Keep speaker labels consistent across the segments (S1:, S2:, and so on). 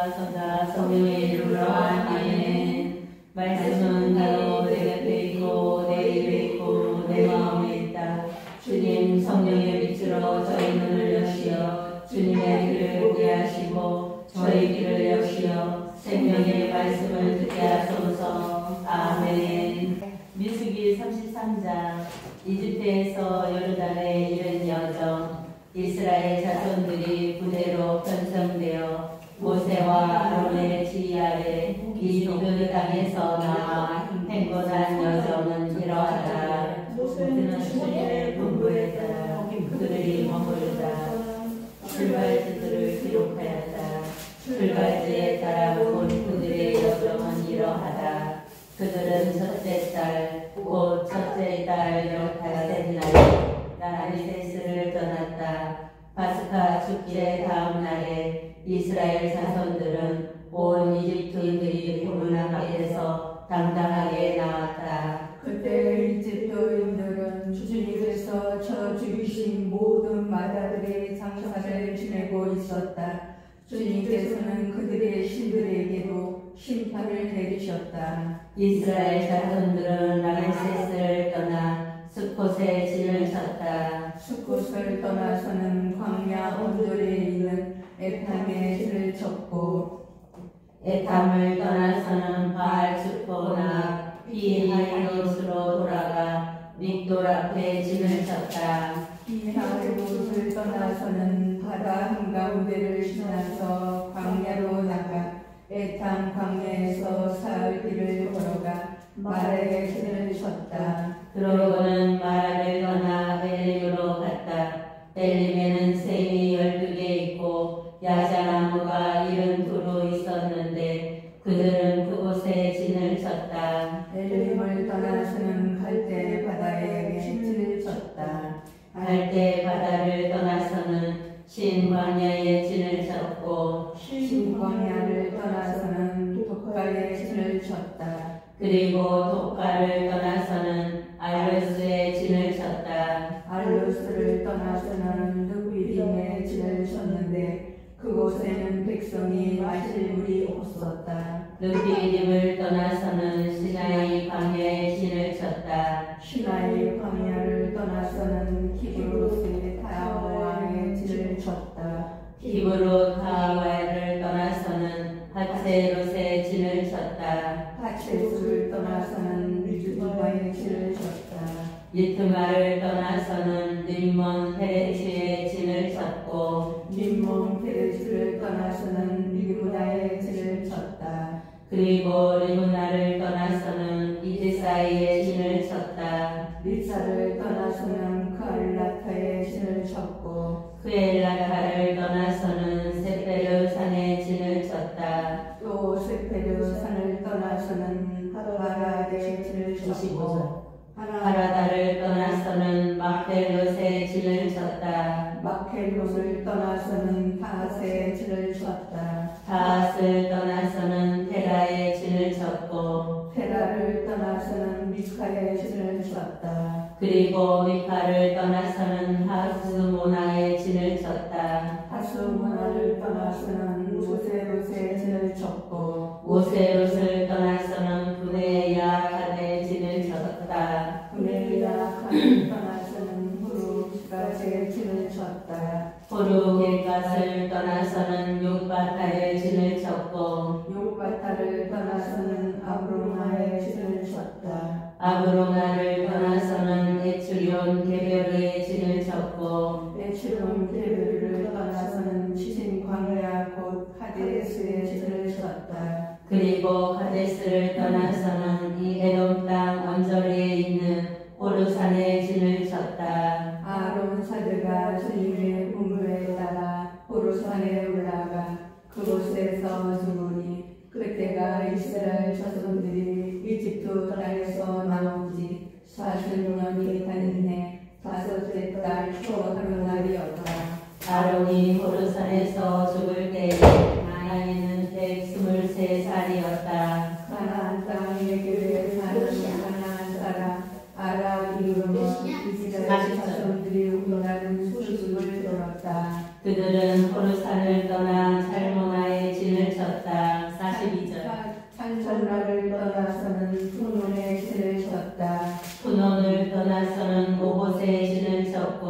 S1: 성자 성령의 이름으로 아멘. 말씀은 바로 내 곁에 있고 내 입에 있고 내 마음에 있다. 주님 성령의 빛으로 저희 눈을 여시어 주님의 길을 보게 하시고 저희 길을 여시어 생명의 말씀을 듣게 하소서. 아멘. 민수기 33장. 이집트에서 요르단에 이른 여정. 이스라엘 자손들이 부대로 편성되어 모세와 아론의 지휘 아래 이집트 땅에서 나와 행군한 여정은 이러하다. 모세는 주님의 분부에 따라 그들이 머무르다. 출발지들을 기록하였다. 출발지에 따라 본 그들의 여정은 이러하다. 그들은 첫째 달, 곧 첫째 달 15날에 라미세스를 떠났다. 파스카 축제 다음 날에 이스라엘 자손들은 온 이집트인들이 보는 앞에서 당당하게 나왔다.
S2: 그때 이집트인들은 주님께서 저 죽이신 모든 마다들의 장사를 지내고 있었다. 주님께서는 그들의 신들에게도 심판을 내리셨다.
S1: 이스라엘 자손들은 라메세스를 떠나 스콧에 진을 쳤다.
S2: 스콧을 떠나서는 광야 언저리에 있는 에탐에 진을 쳤고
S1: 에탐을 떠나서는 바알수포나 피하히롯으로 돌아가 믹돌 앞에 진을 쳤다.
S2: 피하히롯을 떠나서는 바다 한가운데를 지나서 광야로 나가 에탐 광야에서 사흘 길을 걸어가 마라에 진을 쳤다.
S1: 그러고는 마라를 떠나 엘림으로 갔다. 엘림에는 샘이 12개 있고 야자나무가 72로 있었는데 그들은 그곳에 진을 쳤다.
S2: 엘림을 떠나서는 갈대 바다에 진을 쳤다.
S1: 갈대 바다를 떠나서는 신광야에 진을 쳤고
S2: 신광야를 떠나서는 독가에 진을 쳤다.
S1: 그리고 독가를 떠나서는 알로스에 진을 쳤다.
S2: 알로스를 떠나서는 르비딤에 진을 쳤는데 그곳에는 백성이 마실 물이 없었다.
S1: 르비딤을 떠나서는 시나이 광야에 진을 쳤다.
S2: 시나이 광야를 떠나서는 키브로스 타와에 진을 쳤다.
S1: 히브로 타와를 떠나서는 하체롯에 진을 쳤다.
S2: 하체스를 떠나서는 리즈바에 진을 쳤다.
S1: 리트마를 떠나서는 림몬 페레치에 진을 쳤고
S2: 림몬 페레스를 떠나서는 리브나에 진을 쳤다.
S1: 그리고 리브나를 떠나서는 이드사이에 진을 쳤다.
S2: 리사를 떠나서는 카알라타에 진을 쳤고
S1: 크엘라타를 떠나서는 세페르 산에 진을 쳤다.
S2: 또 세페르 산을 떠나서는 하라데 진을 쳤고
S1: 하라다를 떠나서는 막델롯에 진을 쳤다.
S2: 마켈롯을 떠나서는 타하스에 진을 쳤다.
S1: 다핫을 떠나서는 테라에 진을 쳤고
S2: 테라를 떠나서는 미카에 진을 쳤다.
S1: 그리고 미카를 떠나서는 하스모나에 진을 쳤다.
S2: 하스모나를 떠나서는 모세롯에 진을 쳤고
S1: 모세롯을 떠나서는 브네야갓에 진을 쳤다.
S2: 브네야갓을 떠나서는 후루스갓에 진을 쳤다.
S1: 호르길갓을 떠나서는 욕바타에 진을 쳤고
S2: 욕바타를 떠나서는 아브로나에 진을 쳤다.
S1: 아브로나를 떠나서는 에츠리온 게베르에 진을 쳤고
S2: 에츠론 게베르를 떠나서는 치신 광야 곧 카데스에 진을 쳤다.
S1: 그리고 카데스를 떠나서는 이 에돔 땅 언저리에 있는 호르산에 진을 쳤다.
S2: 아론 사드가 주님의 분부에 따라 호르산에 올라가 그곳에서 죽으니 그때가 이스라엘 자손들이 이집트 땅에서 나온 지 40년이 되는 해 다섯째 달 초하루 날이었다.
S1: 아론이 호르산에서 죽을 때에 나이는 123살이었다.
S2: 가나안 땅의 교회에 사는 가나안 사람 아라 이름은 이스라엘 자손들이 운하는 소식을 들었다.
S1: 그들은 호르산을 떠나 살모나에 진을 쳤다. 쳤다. 42절.
S2: 산성나를 떠나서는 푸논의 진을 쳤다.
S1: 푸논을 떠나서는 오봇의 진을 쳤고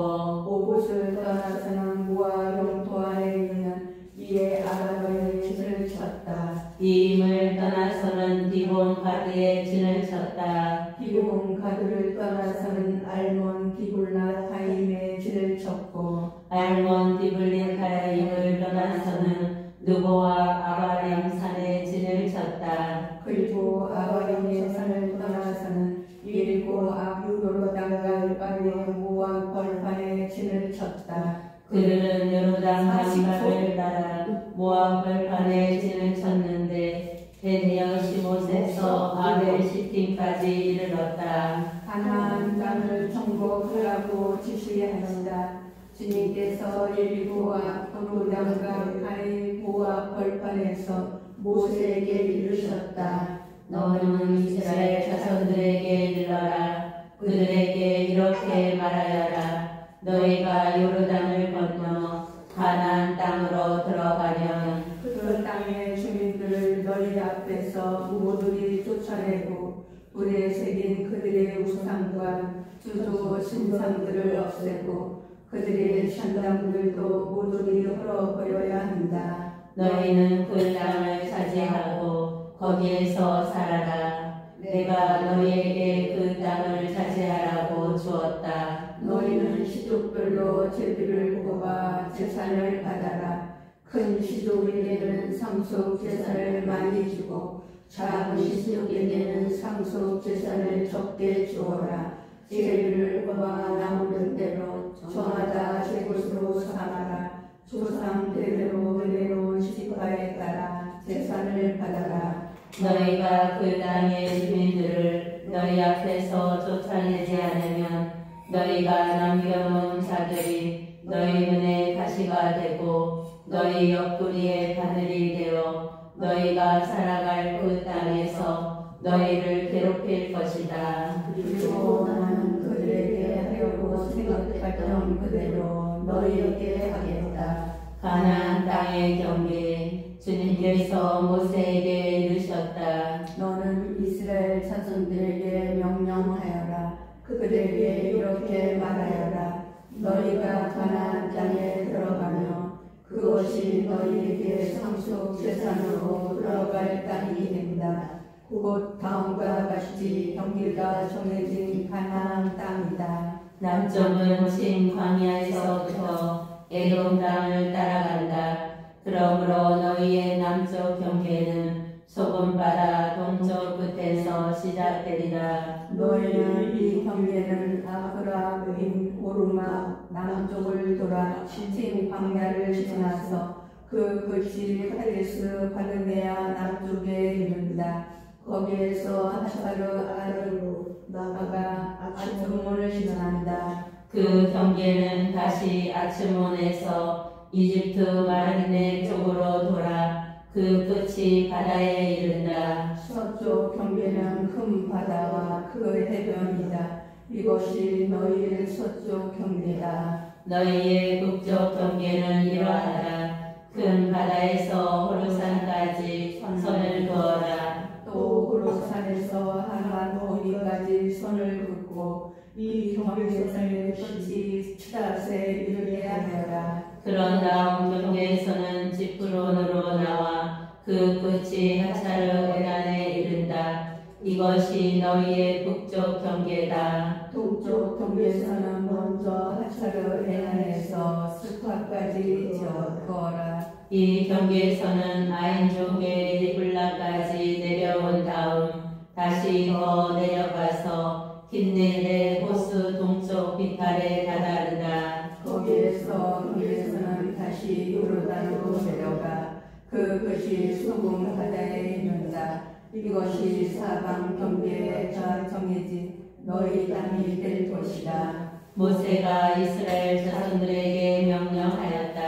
S2: 오봇을 떠나서는 무아 영토 안에 있는 이에 아라노의 진을 쳤다.
S1: 이임을 떠나서는 디본 가드의 진을 쳤다.
S2: 디본 가드를 떠나서는 알몬 디블라 타임의 진을 쳤고
S1: 알몬 디블린 가임을 떠나서는 느보와 아바림 산의 진을 쳤다.
S2: 그리고 아바림의 산을 떠나서는 예리고 앞유로 땅갈바의 모압 벌판의 진을 쳤다.
S1: 그들은 요르단 강가를 따라 모압 벌판의 진을 쳤는데 베니어 시못에서 아벨 시팀까지 이르렀다.
S2: 가나안 땅을 정복하라고 지시하신다. 주님께서 예리고와 요르단과 가의 모압 벌판에서 모세에게 이르셨다.
S1: 너는 이스라엘 자손들에게 일러라. 그들에게 이렇게 말하여라. 너희가 요르단을 건너 가나안 땅으로 들어가려면
S2: 그 땅의 주민들을 너희 앞에서 모두리 쫓아내고 불에 새긴 그들의 우상과 주조 신상들을 없애고 그들의 산당들도 모두리 헐어버려야 한다.
S1: 너희는 그 땅을 차지하고 거기에서 살아라. 내가 너희에게 그 땅을 차지하라고 주었다.
S2: 너희는 시족별로 제비를 뽑아 제사를 받아라. 큰 시족에게는 상속 제사를 많이 주고 작은 시족에게는 상속 제사를 적게 주어라. 제비를 뽑아 남는 대로 저마다 제 곳으로 삼아라. 조상 대대로 내려온 시파에 따라 제사를 받아라.
S1: 너희가 그 땅의 주민들을 너희 앞에서 쫓아내지 않으면 너희가 남겨놓은 자들이 너희 눈에 가시가 되고 너희 옆구리에 바늘이 되어 너희가 살아갈 그 땅에서 너희를 괴롭힐 것이다.
S2: 그리고 나는 그들에게 하려고 생각했던 그대로 너희에게 하겠다.
S1: 가나안 땅의 경계 주님께서 모세에게 이르셨다.
S2: 너는 이스라엘 자손들에게 명령하여라. 그들에게 이렇게 말하여라. 너희가 가나안 땅에 들어가며 그것이 너희에게 상속 재산으로 들어갈 땅이 된다. 곧 다음과 같이 경계가 정해진 가나안 땅이다.
S1: 남쪽은 친 광야에서부터 에돔 땅을 따라간다. 그러므로 너희의 남쪽 경계는 소금바다 동쪽 끝에서 시작되리라.
S2: 너희는 이 경계는 아프라임 오르마 남쪽을 돌아 친 광야를 지나서 그 끝이 카데스 바르네아 남쪽에 이른다. 거기에서 하사르 아르로 나아가 아츠몬을 지난다.
S1: 그 경계는 다시 아츠몬에서 이집트 마르네 쪽으로 돌아 그 끝이 바다에 이른다.
S2: 서쪽 경계는 큰 바다와 그 해변이다. 이것이 너희의 서쪽 경계다.
S1: 너희의 북쪽 경계는 이러하다. 큰 바다에서 호르산까지 선을 그어라.
S2: 또 호르산에서 하만 어디까지 선을 긋고 이 경계선을 끝이 치다세 이르게 하여라.
S1: 그런 다음 경계에서는 지프론으로 나와 그 끝이 하차르 에단에 이른다. 이것이 너희의 북쪽 경계다.
S2: 동쪽 경계선은 먼저 하차르 에단에서 스파까지 지어거라.
S1: 이 경계에서는 아인족의 리블라까지 내려온 다음 다시 더 내려가서 킨넬의 호수 동쪽 비탈에 다다른다.
S2: 거기에서 경계선은 다시 요르단으로 내려가 그 끝이 소금 바다에 이른다. 이것이 사방 경계가 정해진 너희 땅이 될 것이다.
S1: 모세가 이스라엘 자손들에게 명령하였다.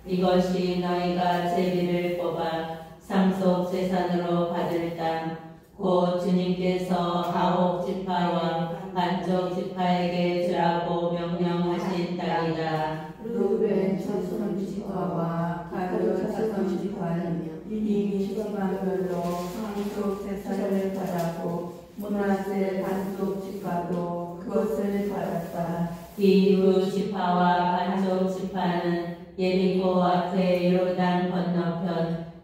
S1: 이것이 너희가 제비를 뽑아 상속 재산으로 받을 땅, 곧 주님께서 아홉 지파와 반쪽 지파에게 주라고 명령하신 땅이다.
S2: 루벤 자손 지파와 가드 자손 지파는 이미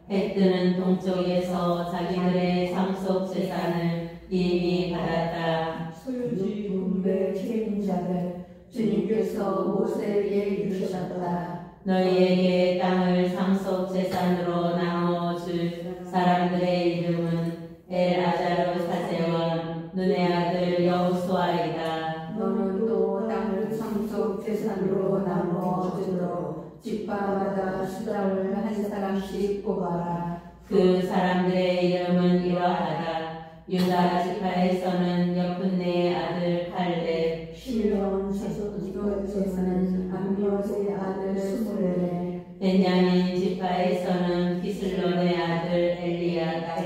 S1: 해 뜨는 동쪽에서 자기들의 상속 재산을 이미 받았다.
S2: 소유지 분배 책임자들 주님께서 모세에게 이르셨다.
S1: 너희에게 땅을 상속 재산으로 나누어 줄 사람들의 이름은 엘아자르 사세원 눈의 아들 여호수아이다.
S2: 너는 또 땅을 상속 재산으로 나누어 주도록 지파마다 수장을 한 사람씩 뽑아라.
S1: 그 사람들의 이름은 이러하다. 유다 지파에서는 여푼네의 아들 칼렙,
S2: 시므온 지파에서는 암미옷의 아들 스물레,
S1: 베냐민 지파에서는 기슬론의 아들 엘리다,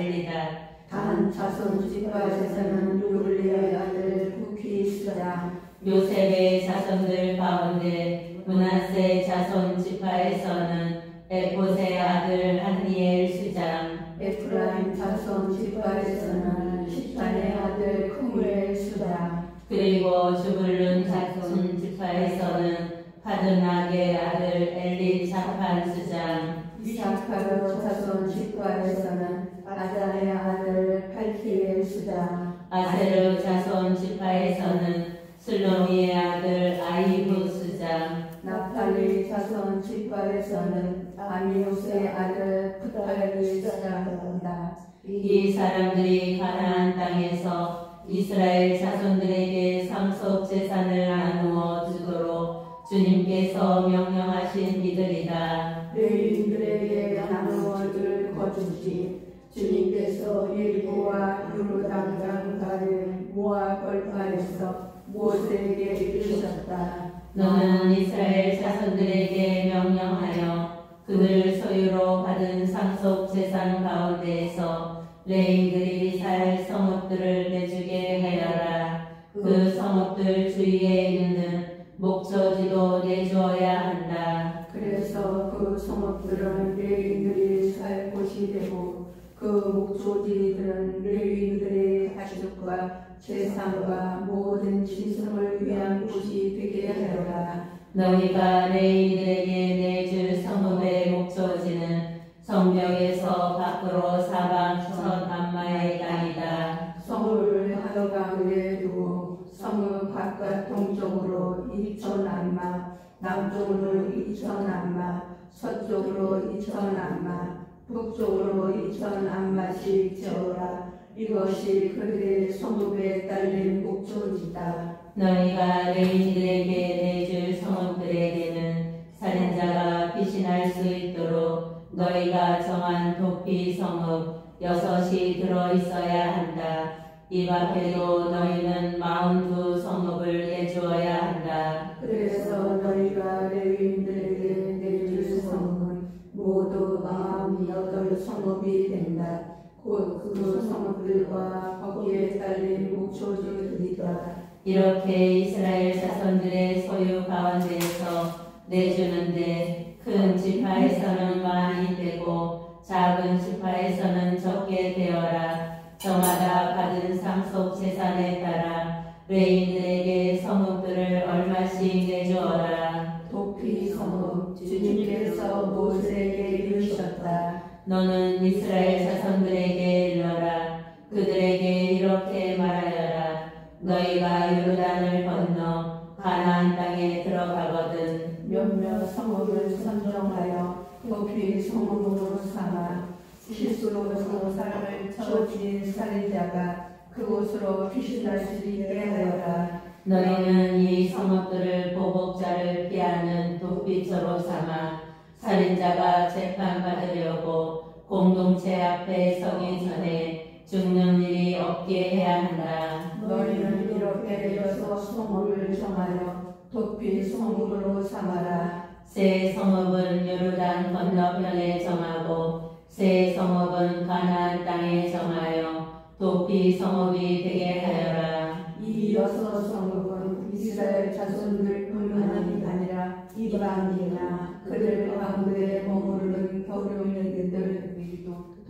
S2: 단 자손 지파에서는 요글리의 아들 부키스다.
S1: 요셉의 자손들 가운데 므낫세 자손 지파에서는 에봇의 아들 한니엘 수장,
S2: 에프라임 자손 지파에서는 시탄의 아들 크무엘 수장,
S1: 그리고 주불룬 자손 지파에서는 파드나게 아들 엘리사판 수장,
S2: 이사카르 자손 지파에서는 아자의 아들 팔티엘 수장,
S1: 아세르 자손 지파에서는 슬로미의 아들 아이후 수장,
S2: 나팔리 자손 지파에서는 아미우스의 아들 푸달리 수장이다.
S1: 이 사람들이 가나안 땅에서 이스라엘 자손들에게 상속 재산을 나누어 주도록 주님께서 명령하신 이들이다.
S2: 레위인들에게 나누어 줄 거주지 주님께서 예리고와 요르단 강가를 모압 벌판에서 모세에게 이르셨다.
S1: 너는 이스라엘 자손들에게 명령하여 그들 소유로 받은 상속 재산 가운데에서 레인들이 살 성읍들을 내주게 하여라. 그 성읍들 주위에 있는 목초지도 내주어야 한다.
S2: 그래서 그 성읍들은 레위인들이 살 곳이 되고 그 목조지들은 레위인들의 가축과 재산과 모든 신성을 위한 곳이 되게 하여라.
S1: 너희가 레인들에게 내줄 성읍의 목초지는 성벽에서 밖으로 사방 첫 안마의 땅이다.
S2: 성을 한강에 두고 성읍 바깥 동쪽으로 2천 안마, 남쪽으로 2천 안마, 서쪽으로 2천 안마, 북쪽으로 2천 안마씩 지어라. 이것이 그들의 성읍에 딸린 목초지다.
S1: 너희가 레인들에게 내줄 성읍들에게는 살인자가 피신할 수 있도록 너희가 정한 도피 성읍 6이 들어있어야 한다. 이 밖에도 너희는 42 성읍을 내주어야 한다.
S2: 그래서 너희가 레위인들에게 내줄 성읍은 모두 48 성읍이 된다. 곧 그 성읍들과 거기에 딸린 목초지들이다.
S1: 이렇게 이스라엘 자손들의 소유 가운데에서 내주는데 큰 지파에서는 많이 되고 작은 지파에서는 적게 되어라. 저마다 받은 상속 재산에 따라 레인들에게 성읍들을 얼마씩 내주어라.
S2: 도피 성읍 주님께서 모세에게 이르셨다.
S1: 너는 이스라엘 자손들에게 일러라. 그들에게 이렇게 말하여라. 너희가 요르단을 건너 가나안 땅에 들어가거든
S2: 몇몇 성읍을 선정하여 도피 성읍으로 삼아 실수로 그 사람을 쳐진 살인자가 그곳으로 피신할 수 있게 하여라.
S1: 너희는 이 성읍들을 보복자를 피하는 도피처로 삼아 살인자가 재판받으려고 공동체 앞에 서기 전에 죽는 일이 없게 해야 한다.
S2: 너희는 이렇게 6 성읍을 정하여 도피 성읍으로 삼아라.
S1: 세 성읍은 요르단 건너편에 정하고 세 성읍은 가나안 땅에 정하여 도피 성읍이 되게 하여라.
S2: 이 6 성읍은 이스라엘 자손들뿐만이 아니라 이방이나 그들 가운데 머무르는 겨루인들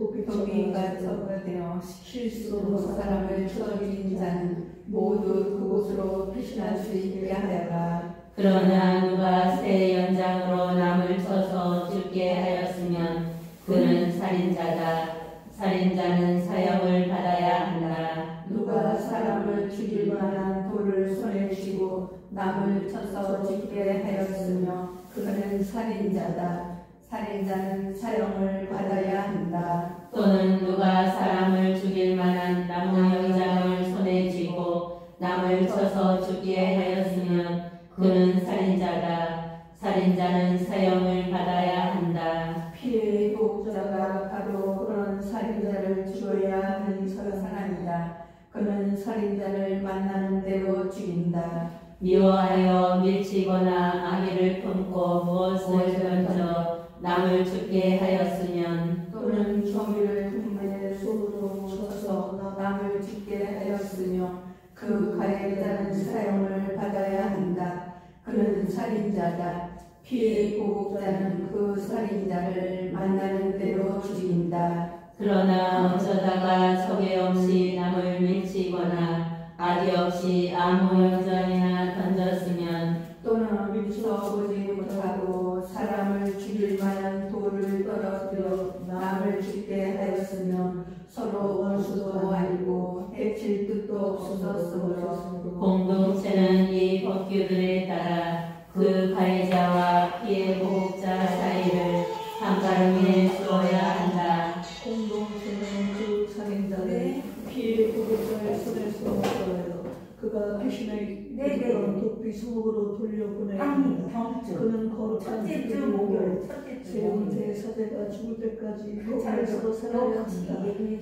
S2: 도피가 섞어되어 실수로 사람을 쳐진 자는 모두 그곳으로 피신할 수 있게 하여라.
S1: 그러나 누가 새 연장으로 남을 쳐서 죽게 하였으면 그는 살인자다. 살인자는 사형을 받아야 한다.
S2: 누가 사람을 죽일 만한 돌을 손에 쥐고 남을 쳐서 죽게 하였으며 그는 살인자다. 살인자는 사형을 받아야 한다.
S1: 또는 누가 사람을 죽일 만한 나무 연장을 손에 쥐고 남을 쳐서 죽게 하였으면 그는 살인자다. 살인자는 사형을 받아야 한다.
S2: 피해의 보호자가 바로 그런 살인자를 죽여야 하는 사람이다. 그는 살인자를 만나는 대로 죽인다.
S1: 미워하여 밀치거나 아기를 품고 무엇을 던져 남을 죽게 하였으면
S2: 또는 종이를 금에 손으로 쳐서 남을 죽게 하였으며 그 가해자는 사형을 받아야 한다. 그는 살인자다. 피해 보복자는 그 살인자를 만나는 대로 죽인다.
S1: 그러나 어쩌다가 적에 없이 남을 밀치거나 악이 없이 아무 연장이나 던졌으면
S2: 또는 밀쳐보지 못하고 사람을 죽일 만한 돌을 떨어뜨려 남을 죽게 하였으면 서로 원수도 아니고 해칠 뜻도 없었으므로
S1: 공동체는 이 법규들에 따라 그 가해자와 피해 보복자 사이를 한가름에 두어야 한다.
S3: 공동체는 그 살인자를 피해 보복자의 손에서 얻어요. 그가 배신의 그런 도피 성읍으로 돌려보내야 합니다. 그는 거룩한 그의 목을 세운 대사제가 죽을 때까지 거기에서 살아야 합니다.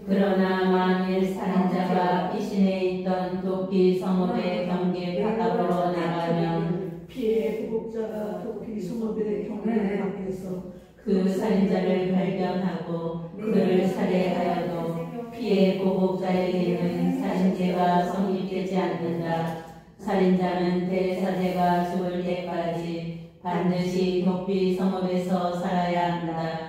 S1: 그러나 만일 살인자가 이 시내에 있던 도피 성읍의 경계 바깥으로 나가면
S3: 피해 보복자가 도피 성읍의 경계 밖에서
S1: 그 살인자를 발견하고 그를 살해하여도 피해 보복자에게는 살인죄가 성립되지 않는다. 살인자는 대사제가 죽을 때까지 반드시 도피 성읍에서 살아야 한다.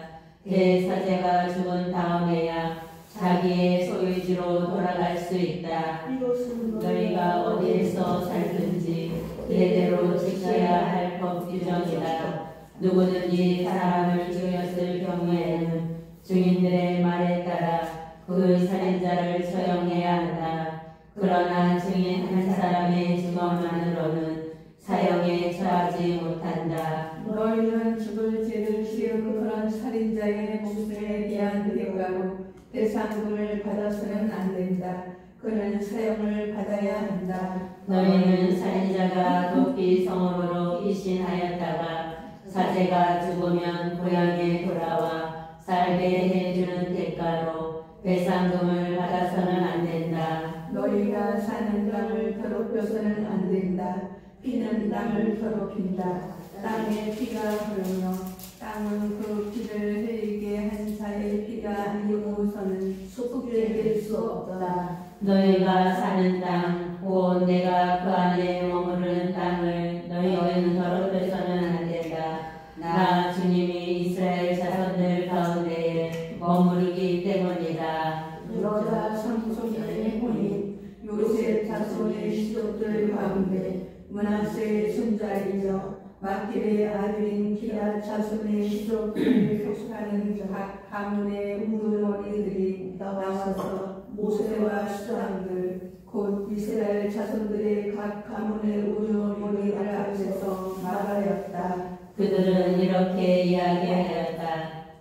S1: 대사제가 죽은 다음에야 자기의 소유지로 돌아갈 수 있다.
S3: 이것은
S1: 너희가 어디에서 살든지 그대로 지켜야 할 법 규정이다. 누구든지 사람을 죽였을 경우에는 증인들의 말에 따라 그 살인자를 처형해야 한다. 그러나 증인 한 사람의 증언만으로는 사형에 처하지 못한다.
S2: 너희는 죽을 죄를 지은 그런 살인자의 목숨에 대한 대가로 배상금을 받아서는 안 된다. 그는 사형을 받아야 한다.
S1: 너희는 살인자가 도피 성읍으로 피신하였다가 사제가 죽으면 고향에 돌아와 살게 해주는 대가로 배상금을 받아서는 안 된다.
S2: 너희가 사는 땅을 더럽혀서는 안 된다. 피는 땅을 더럽힌다. 땅에 피가 흐르며 땅은 그 피를 흘리게 한 자의 피가 아니고서는 속죄될 수 없다.
S1: 너희가 사는 땅, 곧 내가 그 안에 머무르는 땅을 너희는 더럽혀서는 안 된다. 나 주님이 이스라엘 자손들 가운데에 머무르기 때문이다.
S2: 너다 삼손의 혼인 요셉 자손의 시족들 가운데 므낫세의 손자이며 마길의 아들인 기라 자손의 시족들을 속하는 각 가문의 우두머리들이 나와서 모세와 수장들 곧 이스라엘 자손들의 각 가문의 우두머리들 앞에서 말하였다.
S1: 그들은 이렇게 이야기하였다.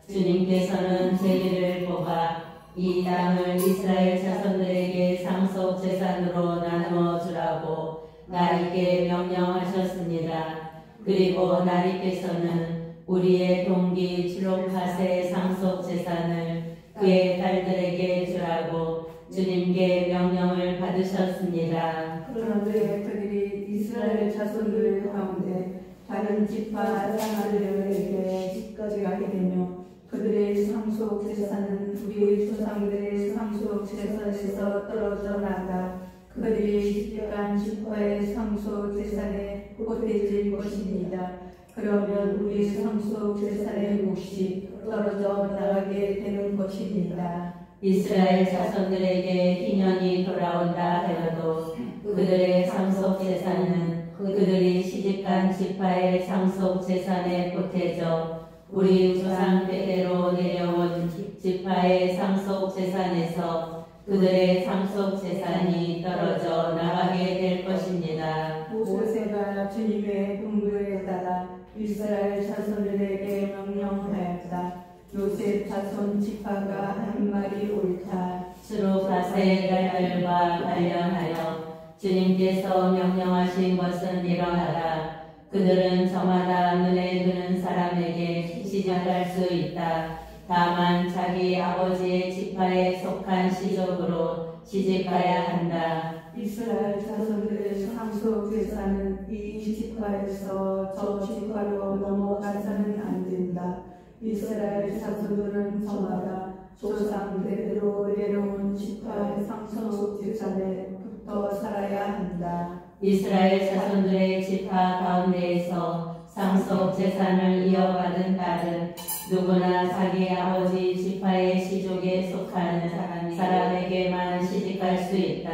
S1: 주님께서는 죄인을 뽑아 이 땅을 이스라엘 자손들에게 상속 재산으로 나누어 주라고 나리께 명령하셨습니다. 그리고 나리께서는 우리의 동기 출록하세 상속 재산을 그의 딸들에게 주라고 주님께 명령을 받으셨습니다.
S2: 그런데 그들이 이스라엘 자손들 가운데 다른 지파 사람들에게 집까지 가게 되며 그들의 상속 재산은 우리의 조상들의 상속 재산에서 떨어져 나가 그들이 집간 지파의 상속 재산에 보태질 것입니다. 그러면 우리 상속 재산의 몫이 떨어져 나가게 되는 것입니다.
S1: 이스라엘 자손들에게 희년이 돌아온다 하여도 그들의 상속 재산은 그들이 시집간 지파의 상속 재산에 보태져 우리 조상 대대로 내려온 지파의 상속 재산에서 그들의 상속 재산이 떨어져 나가게 될 것입니다.
S2: 모세가 주님의 분부에 따라 이스라엘 자손들에게 명령하였다. 요셉 자손 지파가 한 말이 옳다.
S1: 주로 가세 딸들과 관련하여 주님께서 명령하신 것은 이러하다. 그들은 저마다 눈에 드는 사람에게 시집갈 수 있다. 다만 자기 아버지의 지파에 속한 시족으로 시집가야 한다.
S2: 이스라엘 자손들의 상속 재산은 이 지파에서 저 지파로 넘어가서는 안 된다. 이스라엘 자손들은 저마다 조상 대대로 내려온 지파의 상속 재산에 붙어 살아야 한다.
S1: 이스라엘 자손들의 지파 가운데에서 상속 재산을 이어받은 딸은 누구나 자기 아버지 지파의 시족에 속하는 사람에게만 시집갈 수 있다.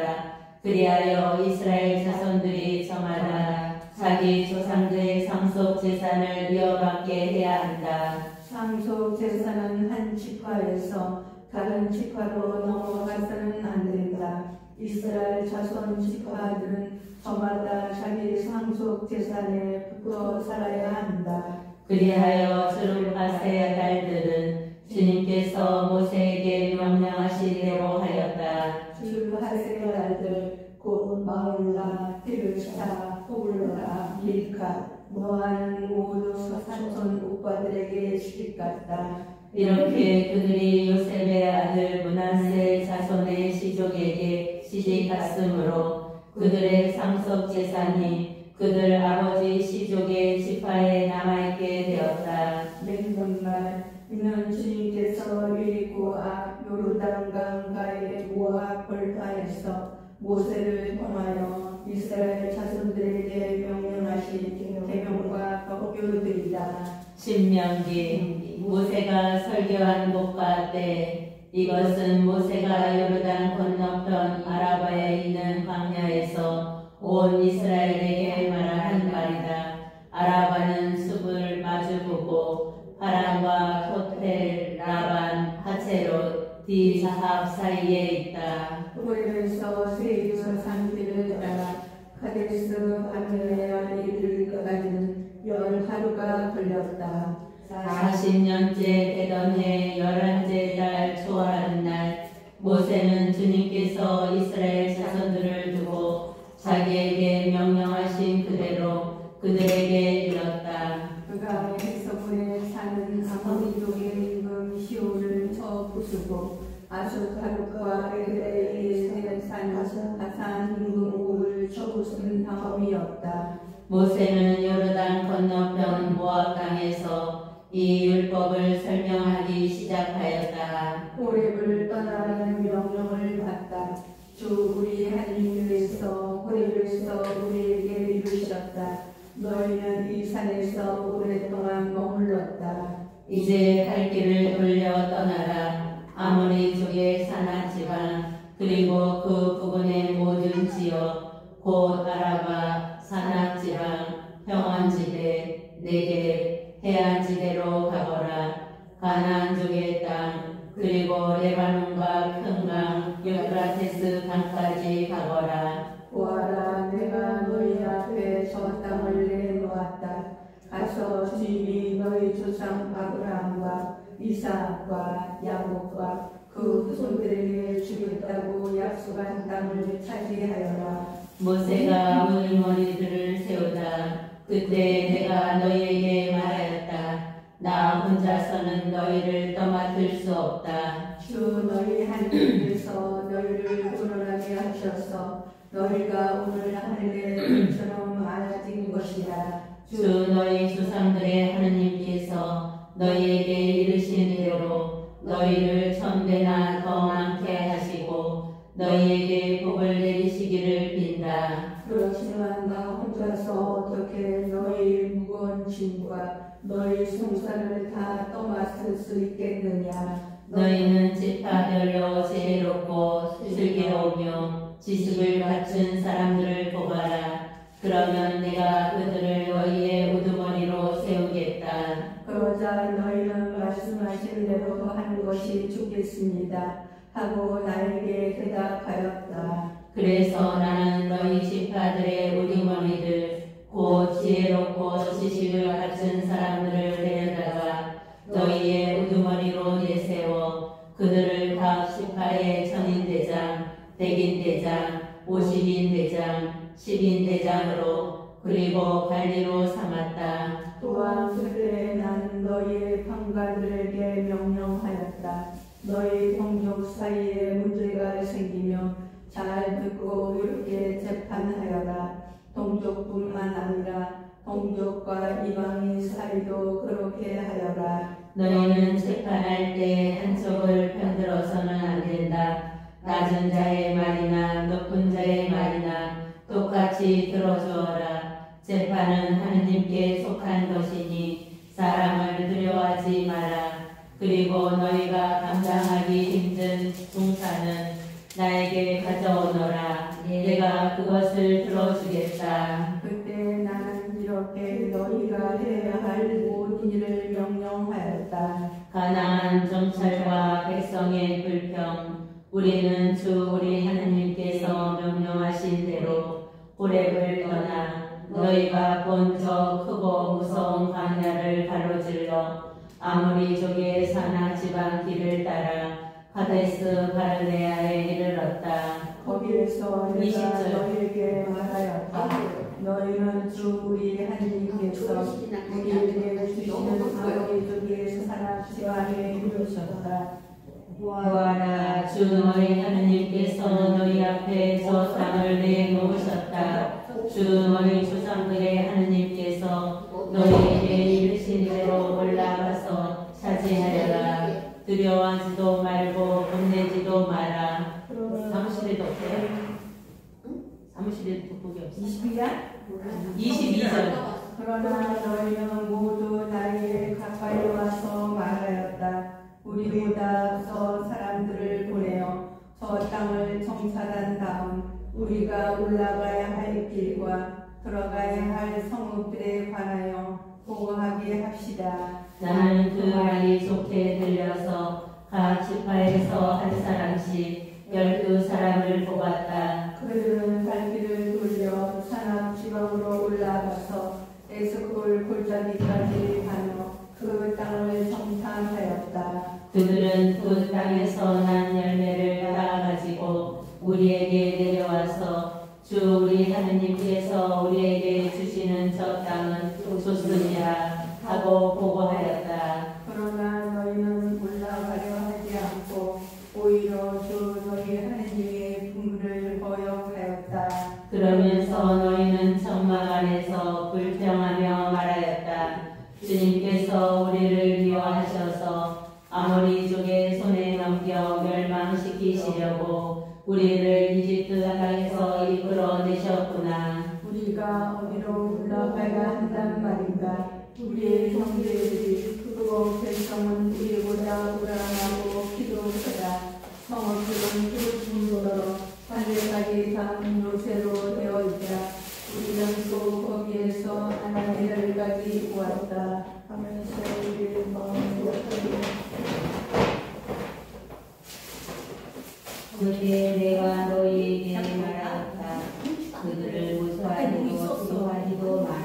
S1: 그리하여 이스라엘 자손들이 저마다 자기 조상들의 상속 재산을 이어받게 해야 한다.
S2: 상속 재산은 한 지파에서 다른 지파로 넘어가서는 안 된다. 이스라엘 자손 지파들은 저마다 자기 상속 재산에 붙어 살아야 한다.
S1: 그리하여 스룹바세 딸들은 주님께서 모세에게 명령하신 대로 하였다.
S2: 스룹바세 딸들 곧 마올라, 디르샤, 호블라, 밀카, 모아는 모두 사촌 오빠들에게 시집갔다.
S1: 이렇게 그들이 요셉의 아들 므낫세 자손의 시족에게 시집갔으므로 그들의 상속 재산이 그들 아버지 시족의 지파에 남아있게 되었다.
S2: 맹금말 이는 주님께서 여리고 앞 요르단강 가의 모압 벌판에서 모세를 통하여 이스라엘 자손들에게 명령하신 계명과 법규들이다.
S1: 신명기 모세가 설교한 곳과 때 이것은 모세가 요르단 건너편 아라바에 있는 광야에서 온 이스라엘에게 말한 말이다. 아라바는 숲을 마주보고 파란과 호텔, 라반, 하체롯, 디사합 사이에 있다.
S2: 호렙에서 세이르 산길을 따라 카데스 바네아에 이르기까지는 10하루가 걸렸다.
S1: 40년째 되던 해 11째 달 초하는 날 모세는 주님께서 이스라엘 자손들을 두고 자기에게 명령하신 그대로 그들에게 이르렀다.
S2: 그가 에서본에 사는 아모리족의 임금 시온을 쳐 부수고 아숫하룩과 에드레이에 사는 하산 임금 옥을 쳐 부순 다음이었다.
S1: 모세는 요르단 건너편 모압 땅에서 이 율법을 설명하기 시작하였다.
S2: 호렙을 떠나라는 명령을 받다. 주 우리 하나님께서 호렙에서 우리에게 이르셨다. 너희는 이 산에서 오랫동안 머물렀다.
S1: 이제 갈 길을 돌려 떠나라. 아모리족의 산악 지방 그리고 그 부근의 모든 지역 곧 아라바 산악 지방 평원지대 네겝 해안지대로 가거라. 가나안족의 땅 그리고 레바논과 큰 강 유프라테스 강까지 가거라.
S2: 보아라, 내가 너희 앞에 저 땅을 내놓았다. 가서 주님이 너희 조상 아브라함과 이삭과 야곱과 그 후손들에게 주겠다고 약속한 땅을 차지하여라.
S1: 모세가 물머리들을 세우다. 그때 내가 너희에게 말하였다. 나 혼자서는 너희를 떠맡을 수 없다.
S2: 주 너희 하나님께서 너희를 구원하게 하셔서 너희가 오늘 하늘의 별처럼 많아진 것이다.
S1: 주 너희 조상들의 하느님께서 너희에게 이르신 대로 너희를 천배나 더 많게 하시고 너희에게 복을 내리시기를 빈다.
S2: 그렇지만 나 혼자서 어떻게 너희 무거운 짐과 너희 송사를 다 떠맡을 수 있겠느냐.
S1: 너희는 지파별로 지혜롭고 슬기로우며 지식을 갖춘 사람들을 뽑아라. 그러면 내가 그들을 너희의 우두머리로 세우겠다.
S2: 그러자 너희 있겠습니다 하고 나에게 대답하였다.
S1: 그래서 나는 너희 지파들의 우두머리들 곧 지혜롭고 지식을 갖춘 사람들을 데려다가 너희의 우두머리로 내세워 그들을 각 지파의 천인대장, 백인대장, 50인대장, 10인대장으로 그리고 관리로 삼았다.
S2: 또한 그때 나는 너희의 판관들에게 명령하였다. 너희 동족 사이에 문제가 생기며 잘 듣고 이렇게 재판하여라. 동족뿐만 아니라 동족과 이방인 사이도 그렇게 하여라.
S1: 너희는 재판할 때 한쪽을 편들어서는 안 된다. 낮은 자의 말이나 높은 자의 말이나 똑같이 들어주어라. 재판은 하느님께 속한 것이니 사람을 두려워하지 마라. 그리고 너희가 감당하기 힘든 중사는 나에게 가져오너라. 내가 그것을 들어주겠다.
S2: 그때 나는 이렇게 너희가 해야 할 모든 일을 명령하였다.
S1: 가나안 정찰과 백성의 불평. 우리는 주 우리 하느님께서 명령하신 대로 호렙을 떠나 너희가 본 저 크고 무서운 광야를 가로질러 아모리족의 산악 지방 길을 따라 카데스 바르네아에 이르렀다.
S2: 거기에서 내가
S1: 20절.
S2: 너희에게 말하였다. 너희는 주 우리 하느님께서 우리에게 주시는 아모리족의 산악 지방에 이르셨다.
S1: 보아라, 주 너희 하느님께서 너희 앞에 저 땅을 내놓으셨다. 주 너희 조상들의 하느님께서 너희에게 이르신 대로 올라가서 차지하여라. 두려워하지도 말고 겁내지도 마라. 사무실에도 없어요? 사무실에도 돋보기 없어요? 22절.
S2: 그러나 너희는 모두 나에게 가까이 와서 말하였다. 우리보다 앞서 사람들을 보내어 저 땅을 정찰한 다음 우리가 올라가야 할 길과 들어가야 할 성읍들에 관하여 보고하게 합시다.
S1: 나는 그 말이 좋게 들려서 각 지파에서 한 사람씩 12사람을 뽑았다.
S2: 그들은 발길을 돌려 산악 지방으로 올라가서 에스콜 골짜기까지 가며 그 땅을 정탐하였다.
S1: 그들은 그 땅에서 난 열매를 따가지고 우리에게 내려와서 주 우리 하느님께서 우리에게 주시는 저 땅은 좋습니다 하고 보고하였다.
S2: 그러나 너희는 올라가려 하지 않고 오히려 주 너희 하느님의 분을 거역하였다.
S1: 그러면서 너희는 천막 안에서 불평하며 말하였다. 주님께서 우리를 미워하셔서 아모리족의 손에 넘겨 멸망시키시려고 우리를 이집트 땅에서 이끌어내셨구나.
S2: 우리가 어디로 올라가야 한단 말인가? 우리의 형제들이 그리고 백성은 우리보다 불안하고 기도하다. 성읍들은 좁은 하늘까지 닿은 요새로 되어 있다. 우리는 또 거기에서 하나님들까지 보았다 하면서 우리의 마음을
S1: 그때 내가 너희에게 말하였다. 그들을 무서워하지도 마라.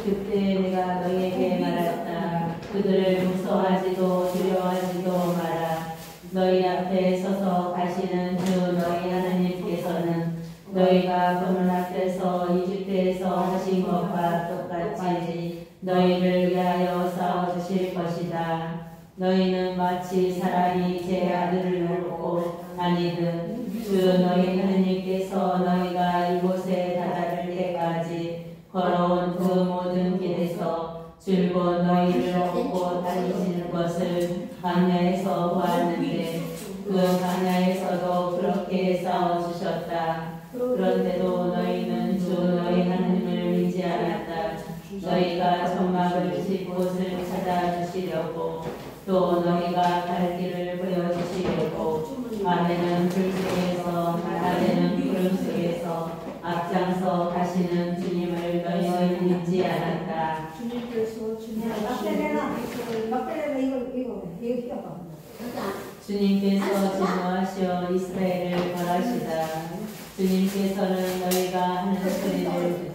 S1: 그때 내가 너희에게 말했다. 그들을 무서워하지도 두려워하지도 마라. 너희 앞에 서서 가시는 주 너희 하나님께서는 너희가 그분 앞에서 이집트에서 하신 것과 똑같이 너희를 위하여 싸워주실 것이다. 너희는 마치 사람이 제 아들을 놓고 아니든 주 너희 하느님께서 너희가 이곳에 다다를 때까지 걸어온 그 모든 길에서 줄곧 너희를 업고 다니시는 것을 광야에서 보았는데 그 광야에서도 그렇게 싸워주셨다. 그런데도 너희는 주 너희 하느님을 믿지 않았다. 너희가 천막을 칠 곳을 찾아주시려고 또 너희가 갈 길을 보여주시려고 밤에는 불 속에서 낮에는 구름 속에서 앞장서 가시는 주님을 너희는 믿지 않았다.
S3: 주님께서
S4: 막대내가 이거
S1: 주님께서 진노하시어 이스라엘을 벌하시다. 주님께서는 너희가 하는 소리를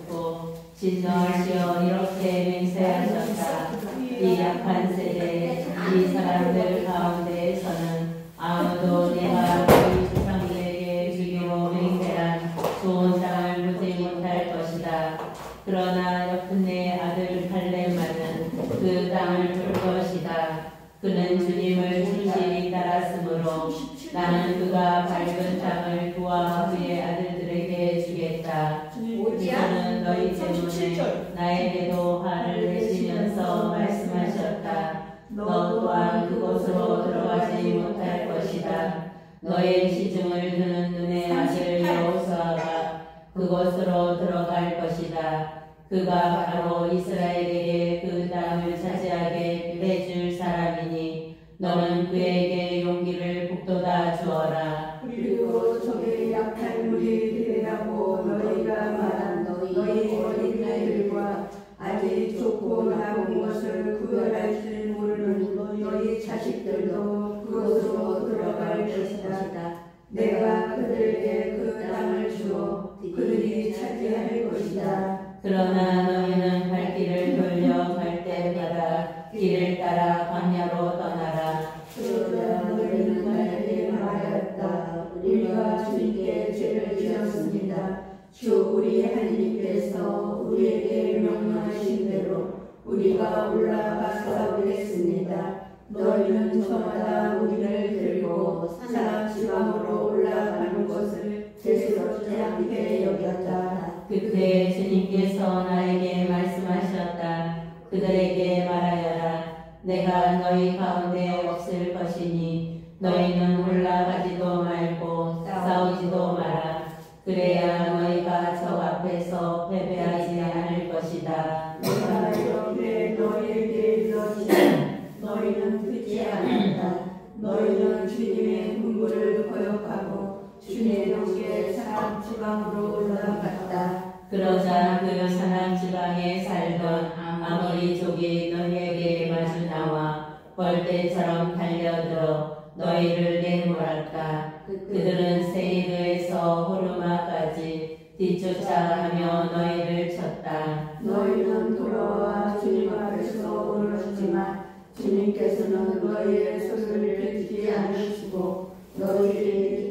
S1: 듣고 진노하시어 이렇게 맹세하셨다. 이 약한 세대, 이 사람들 가운데에서는 아무도 내가 너희 조상들에게 주기로 맹세한 좋은 땅을 보지 못할 것이다. 그러나 여푼네 아들 갈렙만은 그 땅을 볼 것이다. 그는 주님을 충실히 따랐으므로 나는 그가 밟은 땅을 그와 그의 아들들에게 주겠다. 그는 너희 때문에 나에게도 화를 내시면서 말씀하셨다. 너 또한 그곳으로 들어가지 못할 것이다. 너의 시중을 드는 눈의 아들 여호수아가 그곳으로 들어갈 것이다. 그가 바로 이스라엘에게 그 땅을 차지하게 해줄 사람이니 너는 그에게 용기를 북돋아 주어라.
S2: 그리고 적의 약한 무리들이라고 너희가 말한 너희 어린아이들과 아직 좋고 나쁜 것을 구별할 줄 모르는 너희 자식들도 그곳으로 들어갈 것이다. 내가 그들에게 그 땅을 주어 그들이 차지할 것이다.
S1: 그러나 너희는 발길을 돌려 갈 때마다 길을 따라 광야로 떠나라.
S2: 그러자 너희는 나에게 말하였다. 우리가 주님께 죄를 지었습니다. 주 우리 하나님께서 우리에게 명령하신 대로 우리가 올라가 싸우겠습니다. 너희는 저마다 우리를 들고 산 지방으로 올라가는 것을 대수롭지 않게 여겼다.
S1: 그때 주님께서 나에게 말씀하셨다. 그들에게 말하여라. 내가 너희 가운데 없을 것이니 너희는 올라가지도 말고 싸우지도 마라. 그래야 너희가 적 앞에서 패배하지 않을 것이다.
S2: 내가 이렇게 너희에게 일렀지만 너희는 듣지 않았다. 너희는 주님의 군부를 거역하고 주님께 사람 지방으로 올라갔다.
S1: 그러자 그 사람 지방에 살던 아모리족이 너희에게 마주 나와 벌떼처럼 달려들어 너희를 내몰았다. 그들은 세이르에서 호르마까지 뒤쫓아가며 너희를 쳤다.
S2: 너희는 돌아와 주님 앞에서 울었지만 주님께서는 너희의 소리를 듣지 않으시고 너희의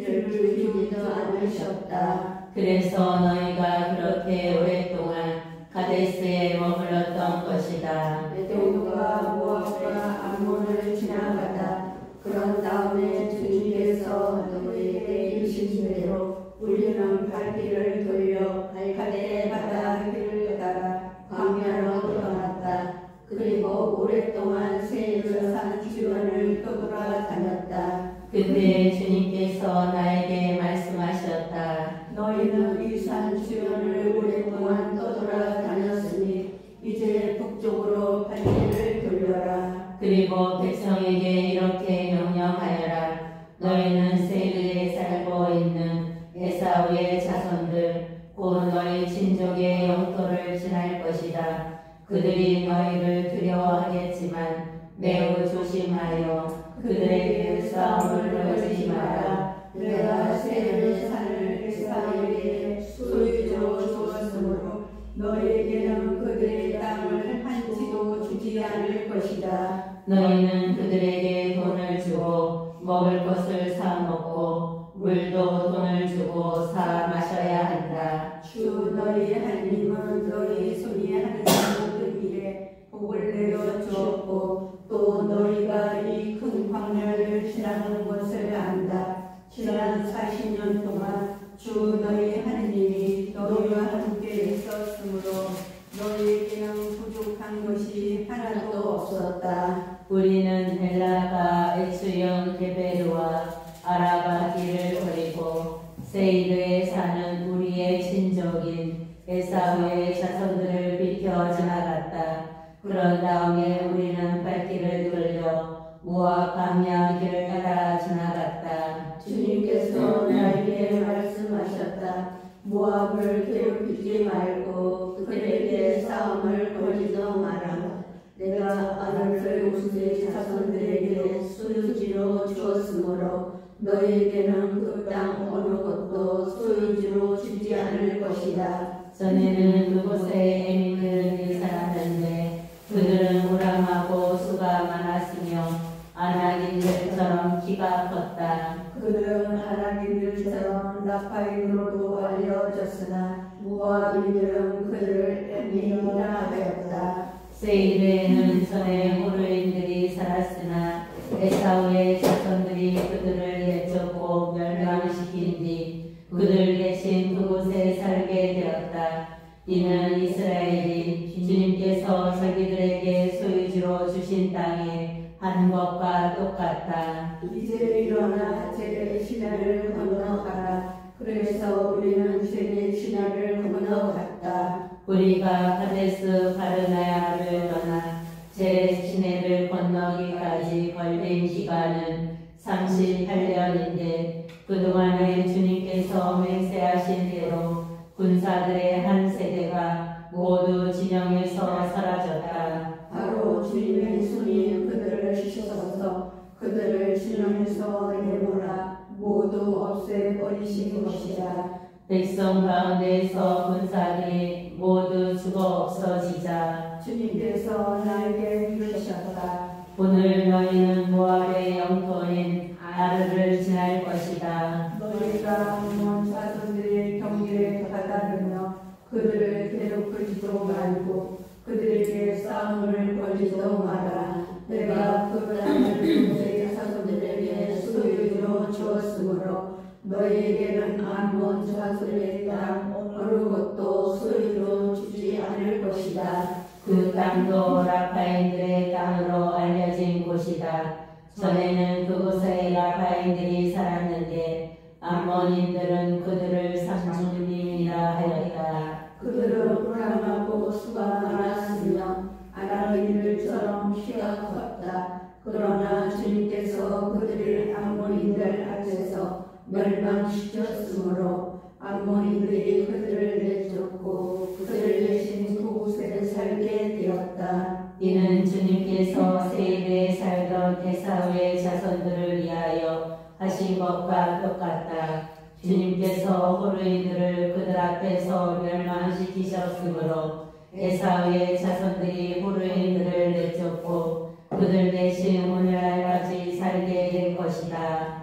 S2: 귀를 기울이지도 않으셨다.
S1: 그래서 너희가 그렇게 오랫동안 가데스에 머물렀던 것이다.
S2: 에돔과 모압과 암몬을 지나가다. 그런 다음에 주님께서 너희에게 이르신 대로 우리는 발길을 돌려 갈대 바다 길을 따라 광야로 떠났다. 그리고 오랫동안 세이르 산 주변을 떠돌아다녔다.
S1: 그때 주님께서 나에게 말씀하셨다.
S2: 너희는 이 산 주변을 오랫동안 떠돌아다녔으니 이제 북쪽으로 발길을 돌려라.
S1: 그리고 백성에게 이렇게 명령하여라. 너희는 세이르에 살고 있는 에사우의 자손들 곧 너희 친족의 영토를 지날 것이다. 그들이 너희를 두려워하겠지만 매우 조심하여 그들에게 싸움을 걸지 마라.
S2: 내가 세이르 산을 에사우에게 소유로 주었으므로 너희에게는 그들의 땅을 한치도 주지 않을 것이다.
S1: 너희는 그들에게 돈을 주고 먹을 것을 사 먹고 물도 돈을 주고 사 마셔야 한다.
S2: 주 너희 하나님은 너희 손이 하는 모든 일에 복을 내려 주었고 또 너희가 이 큰 광야를 지나는 것을 안다. 지난 40년 동안 주 너희 하나님이 너희와 함께 있었으므로 너희에게는 부족한 것이 하나도 없었다.
S1: 우리는 헬라가 에츠연 게베르와 아라바 길을 버리고 세이르에 사는 우리의 친족인 에사우의 자손들을 비켜 지나갔다. 그런 다음에 우리는 발길을 돌려 모압 광야 길을 따라 지나갔다.
S2: 주님께서 나에게 말씀하셨다. 모압을 괴롭히지 말고 그들에게 싸움을 걸지도 마라. 내가 아들을 우스의 자손들에게 소유지로 주었으므로 너희에게는 그 땅 어느 것도 소유지로 주지 않을 것이다.
S1: 전에는 그곳에 에민들이 살았는데 그들은 우람하고 수가 많았으며 아낙인들처럼 키가 컸다.
S2: 그들은 아낙인들처럼 라파임으로도 알려졌으나 모압인들은 그들을 에민이라 하였다.
S1: 세일에는 전에 호르인들이 살았으나 에사우의 자손들이 그들을 내쫓고 멸망시킨 뒤 그들 대신 그곳에 살게 되었다. 이는 이스라엘이 주님께서 자기들에게 소유지로 주신 땅에 한 것과 똑같다.
S2: 이제 일어나 제 시내를 건너가라. 그래서 우리는 제 시내를 건너갔다.
S1: 우리가 카데스 바르나야를 떠나 제 시내를 건너기까지 걸린 기간은 38년인데 그동안에 주님께서 맹세하신 대로 군사들의 한 세대가 모두 진영에서 사라졌다.
S2: 바로 주님의 손이 그들을 씻어서 그들을 진영에서 내보라 모두 없애버리신 것이다.
S1: 백성 가운데에서 군사들이 모두 죽어 없어지자
S2: 주님께서 나에게 이르셨다.
S1: 오늘 너희는 모압의 영토인 아르를 지날 것이다.
S2: 너희가 암몬 자손들의 경계에 다다르며 그들을 괴롭히지도 말고 그들에게 싸움을 벌이지도 마라. 내가 그 땅을 그들의 자손들에게 소유로 주었으므로 너희에게는 암몬 자손의 땅 어느 것도 소유로 주지 않을 것이다.
S1: 그 땅도 라파인들의 땅으로 알려진 곳이다. 전에는 그곳에 라파인들이 살았는데 암몬인들은 그들을 상주님이라 하였다.
S2: 그들은 우람하고 수가 많았으며 아낙인들처럼 키가 컸다. 그러나 주님께서 그들을 암몬인들 앞에서 멸망시켰으므로 암몬인들이 그들을 내쫓고 그들 대신 그곳에 살게 되었다.
S1: 이는 주님께서 세일에 살던 에사우의 자손들을 위하여 하신 것과 똑같다. 주님께서 호르인들을 그들 앞에서 멸망시키셨으므로 에사우의 자손들이 호르인들을 내쫓고 그들 대신 오늘날까지 살게 된 것이다.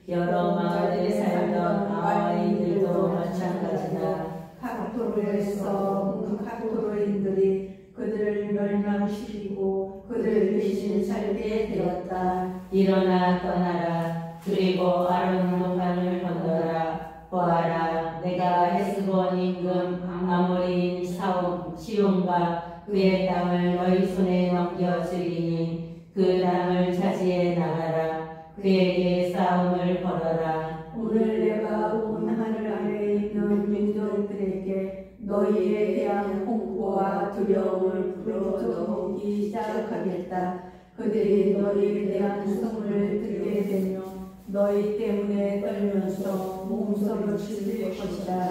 S1: 여러 마을에 살던 아와인들도 마찬가지다.
S2: 카토르에서 카토르인들이 그들을 멸망시키고 그들 대신 살게 되었다.
S1: 일어나 떠나라. 그리고 아론 동강을 건너라. 보아라, 내가 헤스본 임금 아모리인 시온과 그의 땅을 너희 손에 넘겨주리니 그 땅을 차지해 나가라. 그에게 싸움을 걸어라.
S2: 오늘 내가 온 하늘 아래에 있는 민족들에게 너희에 대한 공포와 두려움을 불어넣기 시작하겠다. 그들이 너희에 대한 소문을 듣게 되며 너희 때문에 떨면서 몸서리를 칠 것이다.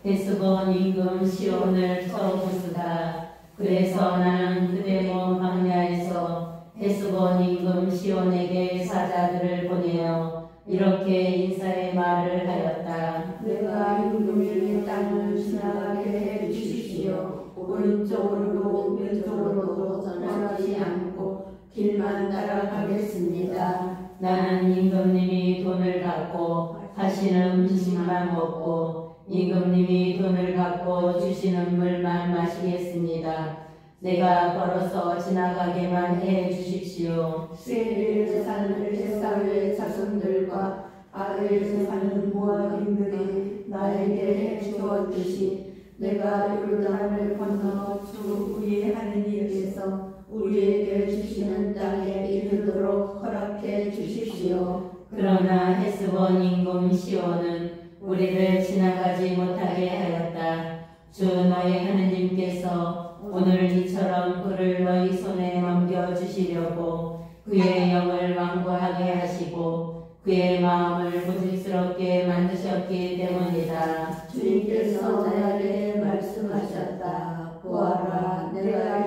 S1: 헤스본 임금 시온을 쳐부수다. 그래서 나는 그대 몸 광야에서 헤스본 임금 시온에게 사자들을 보내어 이렇게 인사의 말을 하였다.
S2: 내가 임금의 땅을 지나가게 해 주십시오. 오른쪽으로도 왼쪽으로도 전하지 않고 길만 따라가겠습니다.
S1: 나는 임금님이 돈을 갖고 하시는 음식만 먹고 임금님이 돈을 갖고 주시는 물만 마시겠습니다. 내가 걸어서 지나가게만 해 주십시오.
S2: 세일에 사는 에사우의 자손들과 아르에서 사는 모압인들이 나에게 해 주었듯이 내가 요르단을 건너 주 우리 하느님께서 우리에게 주시는 땅에 이르도록 허락해 주십시오.
S1: 그러나 헤스본 임금 시온은 우리를 지나가지 못하게 하였다. 주 너희 하느님께서 오늘 이처럼 그를 너희 손에 넘겨주시려고 그의 영을 완고하게 하시고 그의 마음을 고집스럽게 만드셨기 때문이다.
S2: 주님께서 나에게 말씀하셨다. 보아라, 내가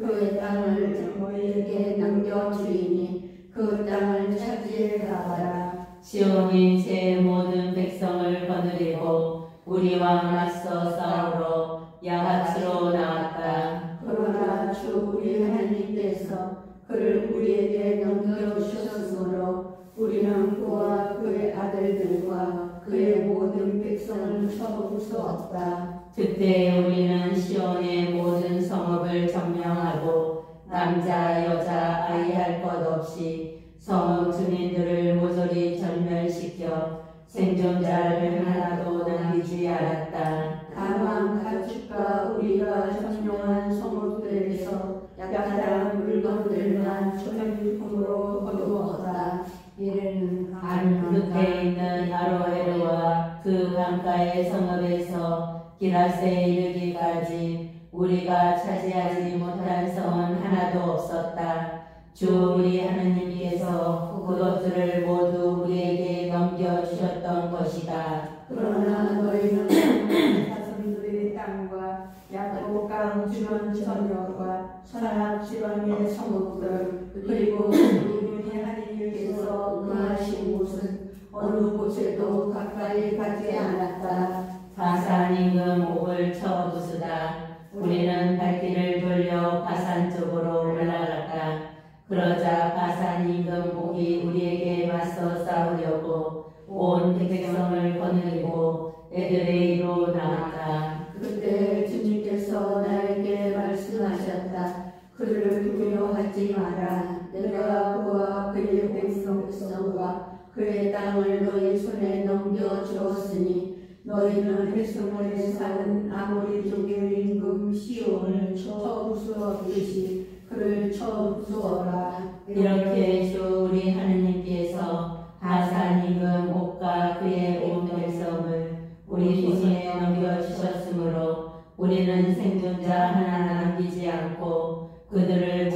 S2: 그 땅을 너희에게 넘겨주이니 그 땅을 차지해 가라.
S1: 시온이 제 모든 백성을 거느리고 우리와 맞서 싸우러 야하츠로 나왔다.
S2: 그러나 주 우리 하나님께서 그를 우리에게 넘겨주셨으므로 우리는 그와 그의 아들들과 그의 모든 백성을 쳐부수었다.
S1: 그때 우리는 시온의 모든 성읍을 점령하고 남자 여자 아이 할 것 없이 성읍 주민들을 모조리 전멸시켜 생존자를 하나도 남기지 않았다.
S2: 다만 가축과 우리가 점령한 성읍들에서 약탈한 물건들만 전리품으로 거두었다. 이르는
S1: 끝에 있는 아로에르와 그 강가의 성읍에서 기라세에 이르기까지 우리가 차지하지 못한 성은 하나도 없었다. 주 우리 하느님께서 그것들을 모두 우리에게 넘겨주셨던 것이다.
S2: 그러나 너희는 자손들의 땅과 야복강 주변 전역과 선악 지방의 성읍들 그리고 우리 하나님께서 응하신 곳은 어느 곳에도 가까이 가지 않았다.
S1: 바산 임금 옥을 쳐부수다. 우리는 발길을 돌려 바산 쪽으로 올라갔다. 그러자 바산 임금 옥이 우리에게 맞서 싸우려고 온 백성을 거느리고 에드레이로 나왔다.
S2: 그때 주님께서 나에게 말씀하셨다. 그를 두려워하지 마라. 내가 그와 그의 백성과 그의 땅을 너희 손에 넘겨주었으니 너희는 해수문에 사는 아모리족의 임금 시온을 쳐부수었듯이 그를 쳐부수어라.
S1: 이렇게 주 우리 하느님께서 바산 임금 옥과 그의 온 백성을 우리 손에 넘겨주셨으므로 우리는 생존자 하나 남기지 않고 그들을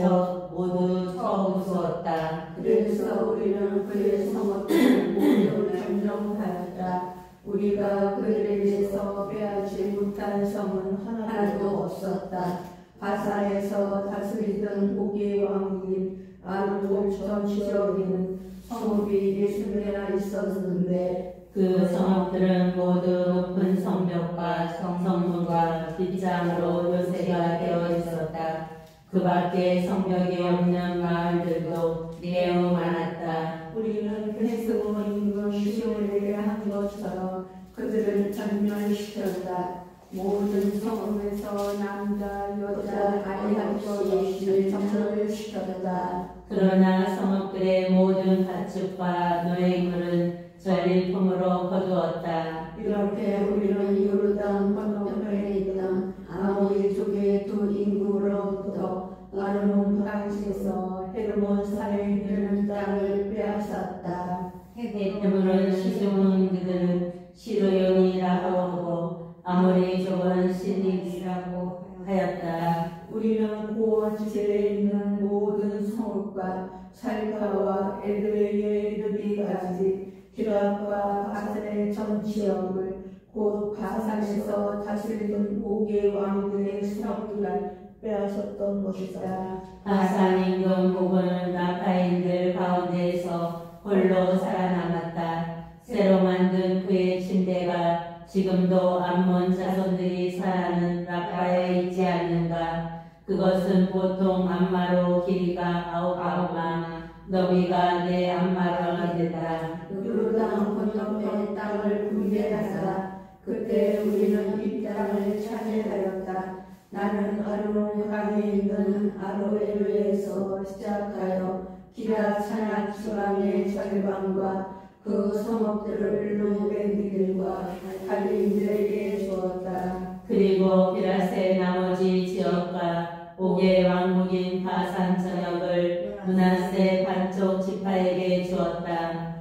S1: 모두 쳐부수었다.
S2: 그래서 우리는 그의 성읍을 모두 점령하였다. 우리가 그들에게서 빼앗지 못한 성은 하나도 없었다. 바사에서 다스리던 고기의 왕국인 아르고 전 지역에는 성읍이 60개나 있었는데
S1: 그 성읍들은 모두 높은 성벽과 성문과 빗장으로 요새가 되어 있었다. 그 밖에 성벽이 없는 마을들도 매우 많았다.
S2: 우리는 헤스본 임금 시온에게 한 것처럼 그들을 전멸시켰다. 모든 성읍에서 남자, 여자, 아이 할 것 없이 전멸시켰다.
S1: 그러나 성읍들의 모든 가축과 노획물은 전리품으로 거두었다.
S2: 이렇게 우리는 요르단 건너편에 있던 아모리족의 두 인구로부터 아르논 방지에서 헤르몬 산에 이르는 땅을 빼앗았다.
S1: 헤브론 시종은 그들은 시르용이라고 하고 아모리족은 시닉이라고 하였다.
S2: 우리는 고원지대에 있는 모든 성읍과 살카와 에드레이에 이르기까지 기랍과 바산의 전 지역을 곧 바산에서 다스리던 오개 왕국의 성읍을 빼앗았던 것이다.
S1: 바산 임금 옥은 라파인들 가운데에서 홀로 살아남았다. 새로 만든 그의 침대가 지금도 암몬 자손들이 사는 라파에 있지 않는가? 그것은 보통 암마로 길이가 9마, 너비가 4암마로가 된다.
S2: 요르단 건너편의 땅을 분배하자. 그때 우리는 이 땅을 차지하였다. 나는 아르논 강에 있는 아로에르에서 시작하여 기라 산악 지방의 절반과 그 성읍들을 루벤들과 갈림들에게 주었다.
S1: 그리고 기라세 나머지 지역과 옥의 왕국인 바산 전역을 므낫세 반쪽 지파에게 주었다.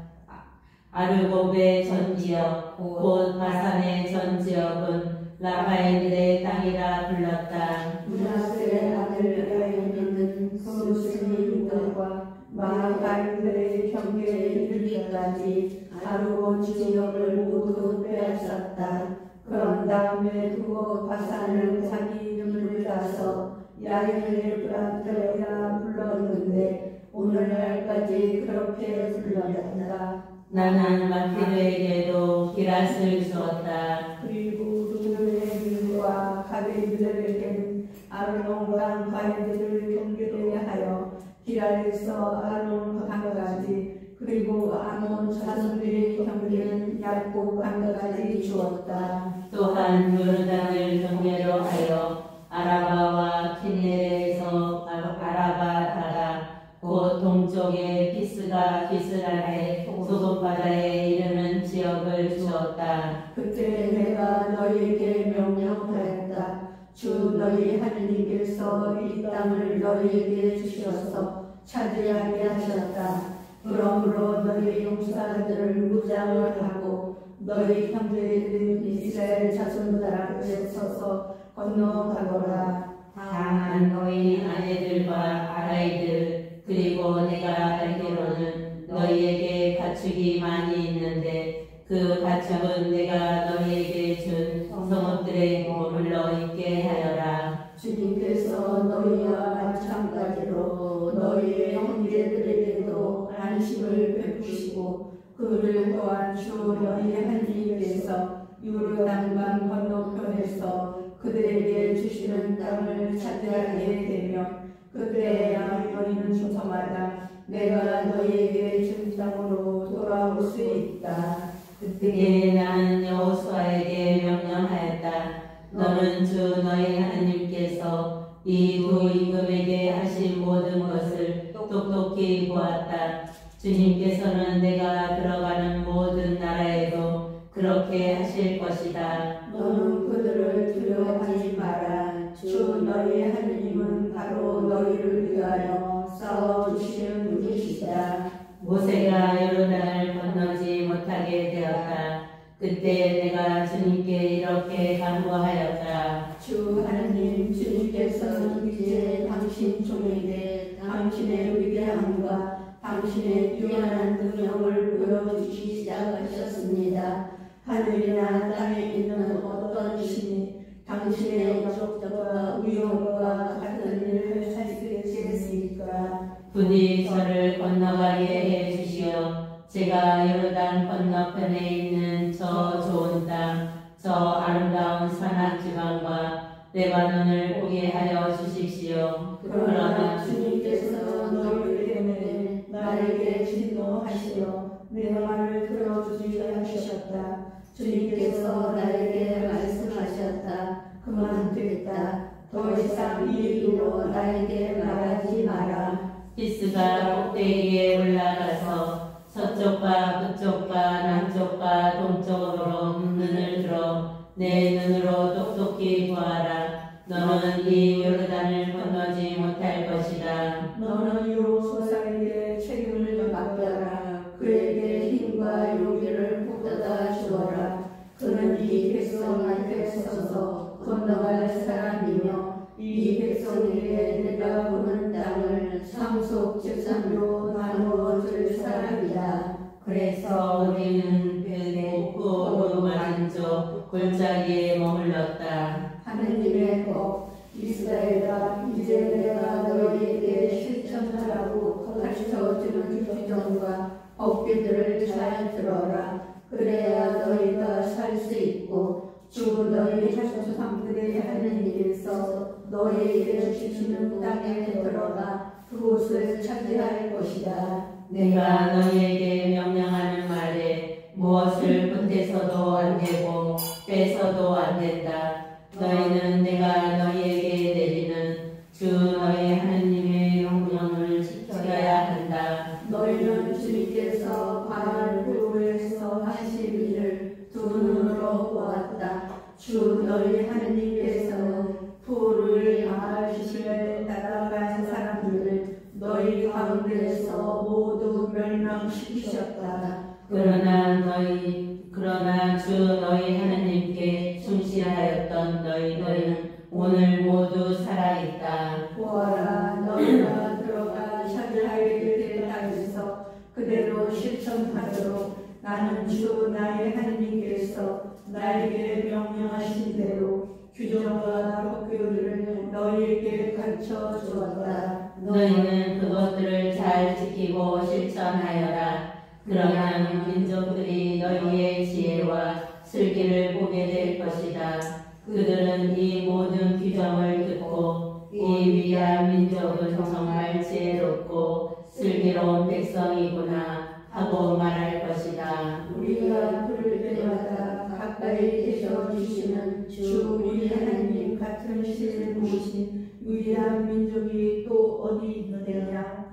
S1: 아르곱의 전 지역, 곧 바산의 전 지역은 라파인들의 땅이라 불렀다.
S2: 므낫세 아들 에라임은 소스님들과 마가인들의 경계에 이르기까지 아르고 지역을 모두 빼앗았다. 그런 다음에 두고 바산을 자기 이름을 따서 야곱을 브라더라 불렀는데 오늘날까지 그렇게 불렀다.
S1: 나는 마키르에게도 기랏을 주었다.
S3: 그리고
S2: 루벤과 가드들에게는 아르논과 가드들을 경계하여 기랄에서 아르논 강가까지 그리고 아몬 자손들의 경계는 야곱 강가까지 주었다.
S1: 또한 요르단을 경계로 하여 아라바와 키네레에서 아라바다라 곧 동쪽의 피스가 기스라의 소돔바다에 이르는 지역을 주었다.
S2: 그때 내가 너희에게 명령하였다. 주 너희 하느님께서 이 땅을 너희에게 주셔서 차지하게 하셨다. 그러므로 너희 용사들을 무장을 하고 너희 형제들인 이스라엘 자손들 앞에 서서 건너가거라.
S1: 다만 너희 아내들과 아라이들 그리고 내가 알기로는 너희에게 가축이 많이 있는데 그 가축은 내가 너희에게 준 성읍들에 머물러 있게 하여라.
S2: 주님께서 너희와 마찬가지로 너희의 형제들에게도 안식을 베푸시고 그를 또한 주 너희 하나님께서 요르단강 건너편에서 그들에게 주시는 땅을 차지하게 되며 그때야 너희는 저마다 내가 너희에게 준 땅으로 돌아올 수 있다.
S1: 그때 나는 여호수아에게 명령하였다. 너는 주 너희 하나님께서 이 두 임금에게 하신 모든 것을 똑똑히 보았다. 주님께서는 내가 들어가는 모든 나라에도 그렇게 하실 것이다.
S2: 너는 그들을 두려워하지 마라. 주 너희 하나님은 바로 너희를 위하여 싸워주시는 분이시다.
S1: 모세가 요르단을 건너지 못하게 되었다. 그때 내가 주님께 이렇게 간구하였다.
S2: 주 하나님, 주님께서는 이제 당신 종에게 당신의 위대함과 당신의 뛰어난 능력을 보여주시기 시작하셨습니다. 하늘이나 땅에 있는 어떤 신이 당신의 역적과 위험과 같은 일을 할 수 있겠습니까?
S1: 부디 저를 건너가게 해주시오. 제가 요르단 건너편에 있는 저 좋은 땅, 저 아름다운 산악지방과 레바논을 보게 하여 주십시오.
S2: 그러나 주님께서 너희 때문에 나에게 진노하시어 내 말을 들어주지 않으셨다. 주님께서 나에게 말씀하셨다. 그만됐다. 더 이상 이 일로 나에게 말하지 마라.
S1: 피스가 꼭대기에 올라가서 서쪽과 북쪽과 남쪽과 동쪽으로 눈을 들어 내 눈으로 똑똑히 보아라. 너는 이 요르단을 건너지 못할 것이다.
S2: 너는 여호수아에게 책임을 맡겨라. 그에게 힘과 용기를 북돋아 주어라. 그는 이 백성한테 서서 건너갈 사람이며 이 백성에게 내가 보는 땅을 상속 재산으로 나누어 줄 사람이다.
S1: 그래서 우리는 배고프고 마른 쪽 골짜기에 머물렀다.
S2: 하느님의 법 이스라엘아, 이제 내가 너희에게 실천하라고 가르쳐주는 규정과 법규들을 잘 들어라. 그래야 너희가 살 수 있고 주 너희 조상들의 하느님께서 너희에게 주시는 땅에 들어가 그곳을 차지할 것이다.
S1: 내가 너희에게 명령하는 말에 무엇을 보태서도 안 되고 빼서도 안 된다. 너희는 내가 너희에게 내리는 주 너희 하느님의 명령을 지켜야 한다.
S2: 너희는 주님께서 바알페오에서 하신 일을 두 눈으로 보았다. 주 너희 하느님께서는 풀을 바알시에 따라간 사람들을 너희 가운데서 모두 멸망시키셨다.
S1: 그러나 주 너희 하나님께 충실하였던 너희는 오늘 모두 살아있다.
S2: 보아라, 너희가 들어가 차지하게 될 땅에서 그대로 실천하도록 나는 주 나의 하느님께서 나에게 명령하신 대로 규정과 법규를 너희에게 가르쳐 주었다.
S1: 너희는 그것들을 잘 지키고 실천하여라. 그러면 민족들이 너희의 지혜와 슬기를 보게 될 것이다. 그들은 이 모든 규정을 듣고 이 위대한 민족은 정말 지혜롭고 슬기로운 백성이구나 하고 말할 것이다.
S2: 우리가 부를 때마다 가까이 계셔 주시는 주 우리 하나님 같은 실 보신 위대한 민족이 또 어디 있느냐.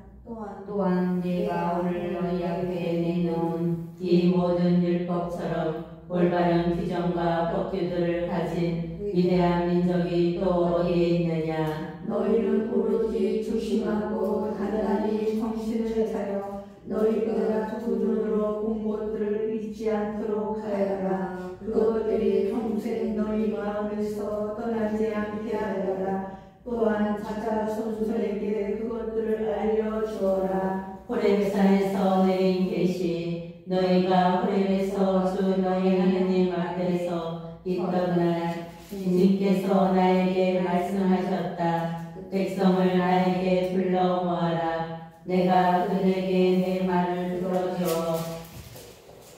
S1: 또한 네가 오늘 너희 앞에 내놓은 이 모든 율법처럼 올바른 규정과 법규들을 가진 위대한 민족이 또 어디에 있느냐.
S2: 너희는 오로지 조심하고 단단히 정신을 차려 너희가 두 눈으로 본 것들을 잊지 않도록 하여라. 그것들이 평생 너희 마음에서 떠나지 않게 하여라. 또한 자손들에게 그것들을 알려주어라.
S1: 호렙산에서 내린 계시 너희가 호렙에서 주 너희 하느님 앞에서 있던 날 주님께서 나에게 말씀하셨다. 백성을 나에게 불러 모아라. 내가 그들에게 내 말을 들어줘.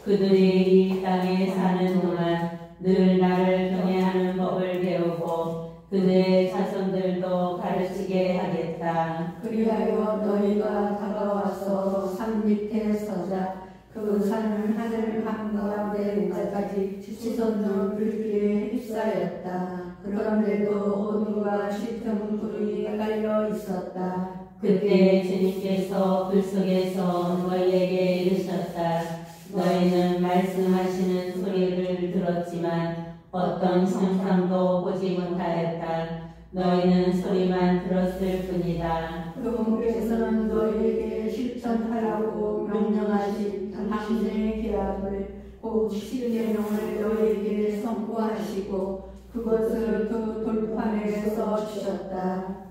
S1: 그들이 이 땅에 사는 동안 늘 나를 경외하는 법을 배우고 그들의 자손들도 가르치게 하겠다.
S2: 그리하여 너희가 다가와서 산 밑에 서자. 그 산은 하늘 한가운데까지 시선으로 불길에 휩싸였다. 그런데도 어두와 짙은 불이 깔려 있었다.
S1: 그때 주님께서 불 속에서 너희에게 이르셨다. 너희는 말씀하시는 소리를 들었지만 어떤 형상도 보지 못하였다. 너희는 소리만 들었을 뿐이다.
S2: 그분께서는 너희에게 실천하라고 명령하신 당신의 계약을 곧 십계명을 너희에게 선포하시고 그것을 그 돌판에 써주셨다.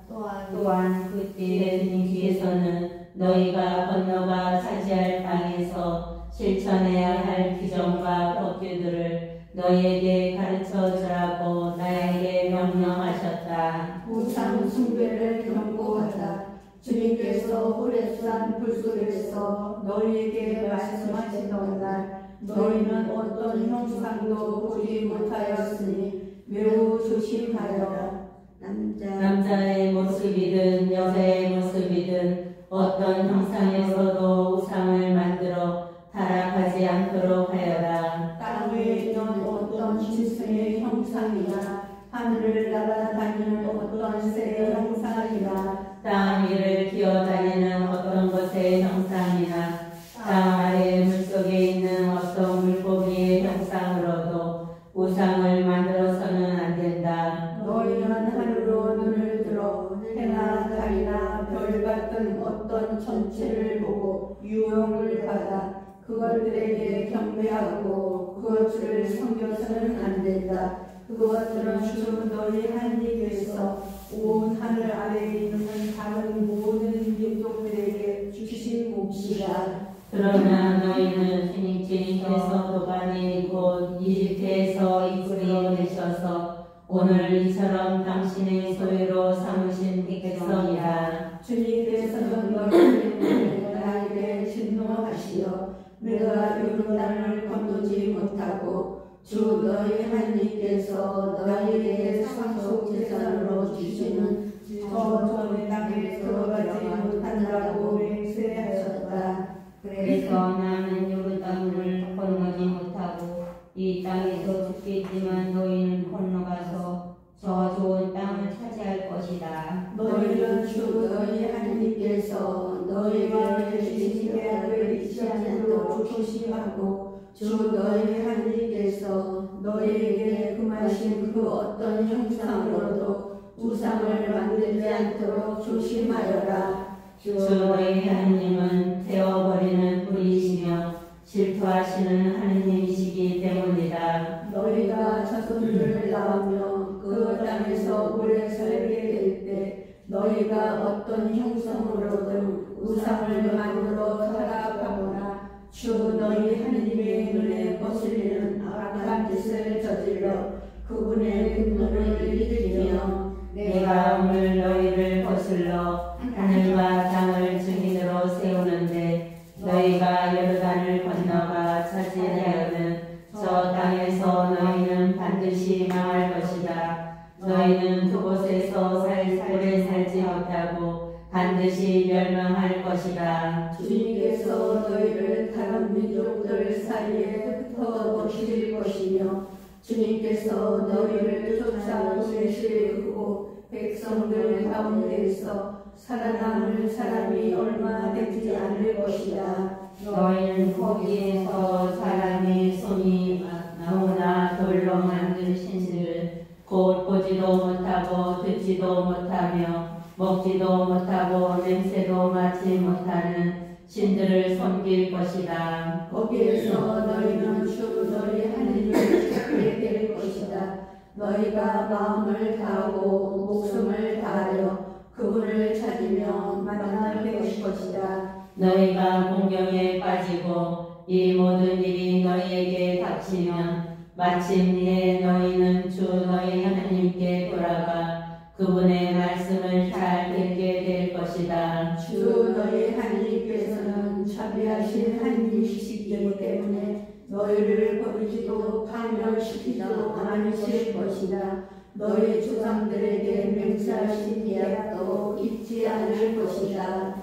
S1: 또한 그때 주님께서는 너희가 건너가 차지할 땅에서 실천해야 할 규정과 법규들을 너희에게 가르쳐 주라고 나에게 명령하셨다.
S2: 우상 숭배를 경고하다. 주님께서 호렙산 불속에서 너희에게 말씀하시던 날 너희는 어떤 형상도 보지 못하였으니 매우 조심하여라.
S1: 남자의 모습이든 여자의 모습이든 어떤 형상에서도 우상을 만들어 타락하지 않도록 하여라.
S2: 땅 위에 있는 어떤 짐승의 형상이나 하늘을 날아다니는 어떤 새의 형상이나
S1: 땅 위를 기어다니는 어떤 것의 형상이나 땅 아래 물속에 있는 어떤 물고기의 형상으로도 우상을 만들어서는 안 된다.
S2: 너희는 하늘로 눈을 들어 해나 달이나 별 같은 어떤 천체를 보고 유혹을 받아 그것들에게 경배하고 그것을 섬겨서는 안 된다. 그것들은 주 너희 하나님께서 온 하늘 아래에 있는 다른 모든 민족들에게 주신 몫이다.
S1: 그러나 너희는 주님께서 도반이 곧 이집트에서 이끌어내셔서 오늘 이처럼 당신의 소유로 삼으신 백성이다.
S2: 주님께서는 너희를 나에게 진노하시어 내가 요르단을 건너지 못하고 주 너희 하나님께서 너희에게 상속재산으로 주시는 저 좋은 땅에 들어가지 못한다고 맹세하셨다.
S1: 그래서 나는 요르단을 건너지 못하고 이 땅에서 죽겠지만 너희는 건너가서 저 좋은 땅을 차지할 것이다.
S2: 너희는 주 너희 하나님께서 너희에게 주신 계약을 잊지 않도록 조심하고 주 너희 하나님께서 너희에게 금하신 그 어떤 형상으로도 우상을 만들지 않도록 조심하여라.
S1: 주 너희 하나님은 태워버리는 불이시며 질투하시는 하나님이시기 때문이다.
S2: 너희가 자손들을 낳으며 그 땅에서 오래 살게 될 때 너희가 어떤 형상으로든 우상을 만들어 타락하거나 주 너희 하나님의 눈에 거슬리는 악한 짓을 저질러 그분의 분노를 일으키며
S1: 내가 오늘 너희를 거슬러 하늘과 땅을 증인으로 세우는데 너희가 요르단을 건너가 차지하여는 저 땅에서 너희는 반드시 망할 것이다. 너희는 그곳에서 오래 살지 못하고 반드시 멸망할 것이다.
S2: 주님께서 너희를 다른 민족들 사이에 흩어버리실 것이며 주님께서 너희를 쫓아보내시고 백성들 가운데서 살아남을 사람이 얼마 되지 않을 것이다.
S1: 너희는 거기에서 사람이 손이 나무나 돌로 만든 신들을 곧 보지도 못하고 듣지도 못하며 먹지도 못하고 냄새도 맡지 못하는 신들을 섬길 것이다.
S2: 거기에서 너희는 주 너희 하나님을 찾게 될 것이다. 너희가 마음을 다하고 목숨을 다하여 그분을 찾으며 만나게 될 것이다.
S1: 너희가 공경에 빠지고 이 모든 일이 너희에게 닥치면 마침내 너희는 주 너희 하나님께 돌아가 그분의 말씀을 잘 듣게 될 것이다.
S2: 주 너희 하나님께서는 자비하신 하나님이시기 때문에 너희를 버리지도 파멸시키지도 않으실 것이다. 너희 조상들에게 맹세하신 약도 잊지 않을 것이다.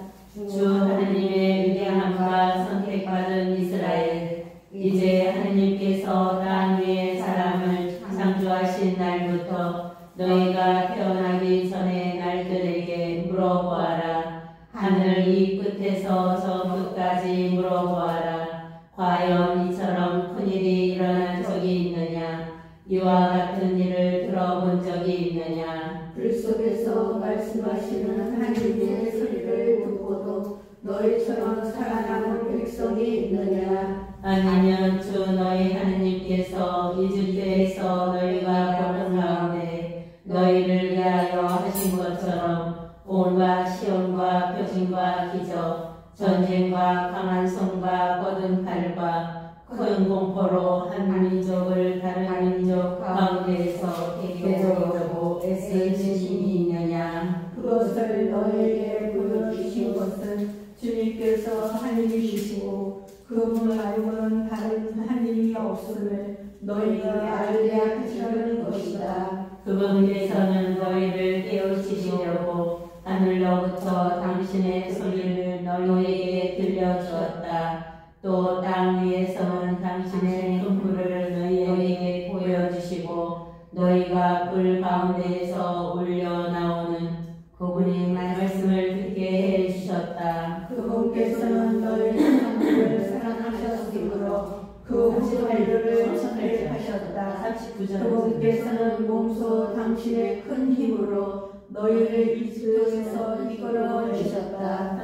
S1: 주 하나님의 위대함과 선택받은 이스라엘, 이제 하나님께서 땅 위의 사람을 창조하신 날부터 너희가 태어나기 전의 날들에게 물어보아라. 하늘 이 끝에서 저 끝까지 물어보아라. 과연 이처럼 큰일이 일어난 적이 있느냐? 이와 같은 일을 들어본 적이 있느냐?
S2: 불 속에서 말씀하시는 하나님의 소리를 듣고도 너희처럼 살아남은 백성이 있느냐?
S1: 아니면 주 너희 하나님께서 이집트에서 너희가 보는 가운데 너희를 위하여 하신 것처럼 온과 시온과 표징과 기적, 전쟁과 강한 손과 뻗은 팔과 큰 공포로 한 민족을 다른 민족 가운데에서 대적하려고 애쓰신 힘이 있느냐?
S2: 그것을 너희에게 보여주신 것은 주님께서 하나님이시고 그분 말고는 다른 하나님이 없음을 너희가 알게 하시려는 것이다.
S1: 그분께서는 너희를 깨우치시려고 하늘로부터 당신의 소리를 너희에게 들려주었다. 또 땅 위에서는 당신의 눈물을 너희에게 보여주시고 너희가 불 가운데에서 울려 나오는 그분의 말씀을 듣게 해주셨다.
S2: 그분께서는 너희 조상들을 사랑하셨으므로 그 구원을 선택하셨다. 그분께서는 몸소 당신의 큰 힘으로 너희를 이집트에서 이끌어 주셨다.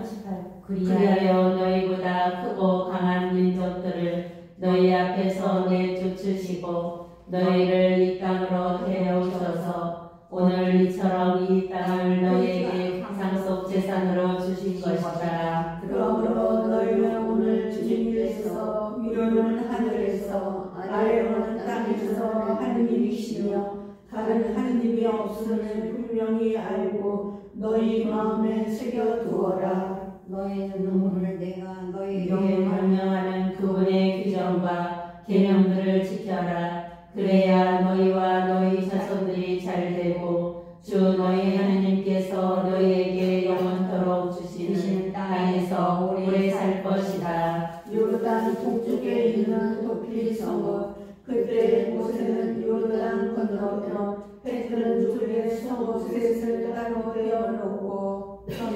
S1: 그리하여 너희보다 크고 강한 민족들을 너희 앞에서 내쫓으시고 너희를 이 땅으로 데려오셔서 오늘 이처럼 이 땅을 너희에게 상속 재산으로 주신 것이다.
S2: 그러므로 너희는 오늘 주님께서 위로는 하늘에서 아래로는 땅에서 하느님이시며 다른 하느님이 없음을 분명히 알고 너희 마음에 새겨두어라.
S4: 너희의 눈물을 내가 너희에게
S1: 명령하는 그분의 규정과 계명들을 지켜라. 그래야 너희와 너희 자손들이 잘 되고 주 너희 하나님께서 너희에게 영원토록 주시는 땅에서 오래 살 것이다.
S2: 요르단 동쪽에 있는 도피 성읍 그때 모세는 요르단 건너며 베트는 쪽에 성읍셋을 따로 되어놓고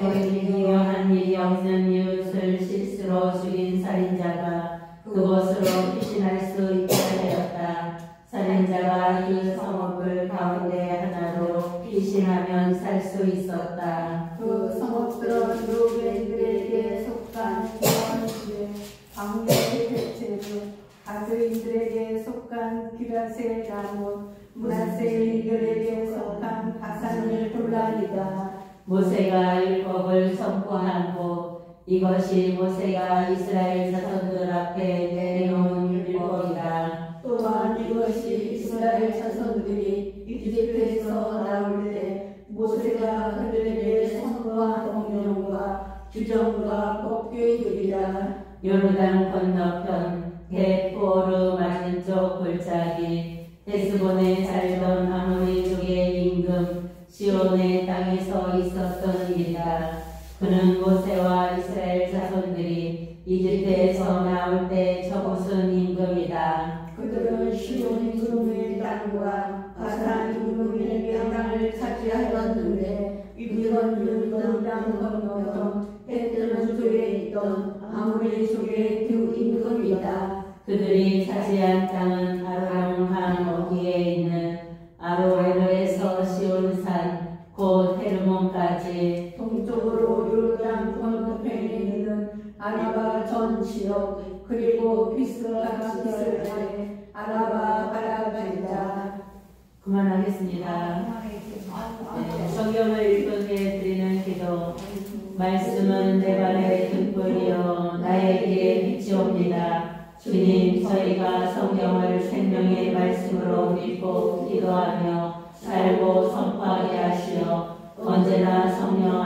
S1: 너희는 유명한 일이 없는 이웃을 실수로 죽인 살인자가 그곳으로 피신할 수 있게 하였다. 살인자가 이 성읍을 가운데 하나로 피신하면 살 수 있었다.
S2: 그 성읍들은 루벤들에게 속한 기원집에 방백의 대체로 가드인들에게 속한 기라세 나무 문하세인들에게 속한 바산을 돌라이다.
S1: 모세가 율법을 선포하고 이것이 모세가 이스라엘 자손들 앞에 내놓은 율법이다.
S2: 또한 이것이 이스라엘 자손들이
S1: 요르단 건너편 벳포르 맞은쪽 골짜기 헤스본에 살던 아모리족의 임금 시온의 땅에서 있었던 일이다. 그는 모세와 이스라엘 자손들이 이집트에서 나올 때 저곳은 임금이다.
S2: 그들은 시온 임금의 땅과 바산 임금의 땅을 차지하였는데 이들은 요르단 건너편 벳포르 쪽에 있던 아모리 족의 두 임금이다.
S1: 그들이 차지한 땅은 아로랑 어귀에 있는 아로에르에서 시온산 곧 헤르몬까지
S2: 동쪽으로 요르단 건너편에 있는 아라바 전 지역 그리고 비스가스를 아래 아라바 바라바이다.
S1: 그만하겠습니다. 성경을 읽게 드리는 기도. 말씀은 내 발의 등불이요 나의 길의 빛이옵니다. 주님, 저희가 성경을 생명의 말씀으로 읽고 기도하며 살고 선포하게 하시어 언제나 성령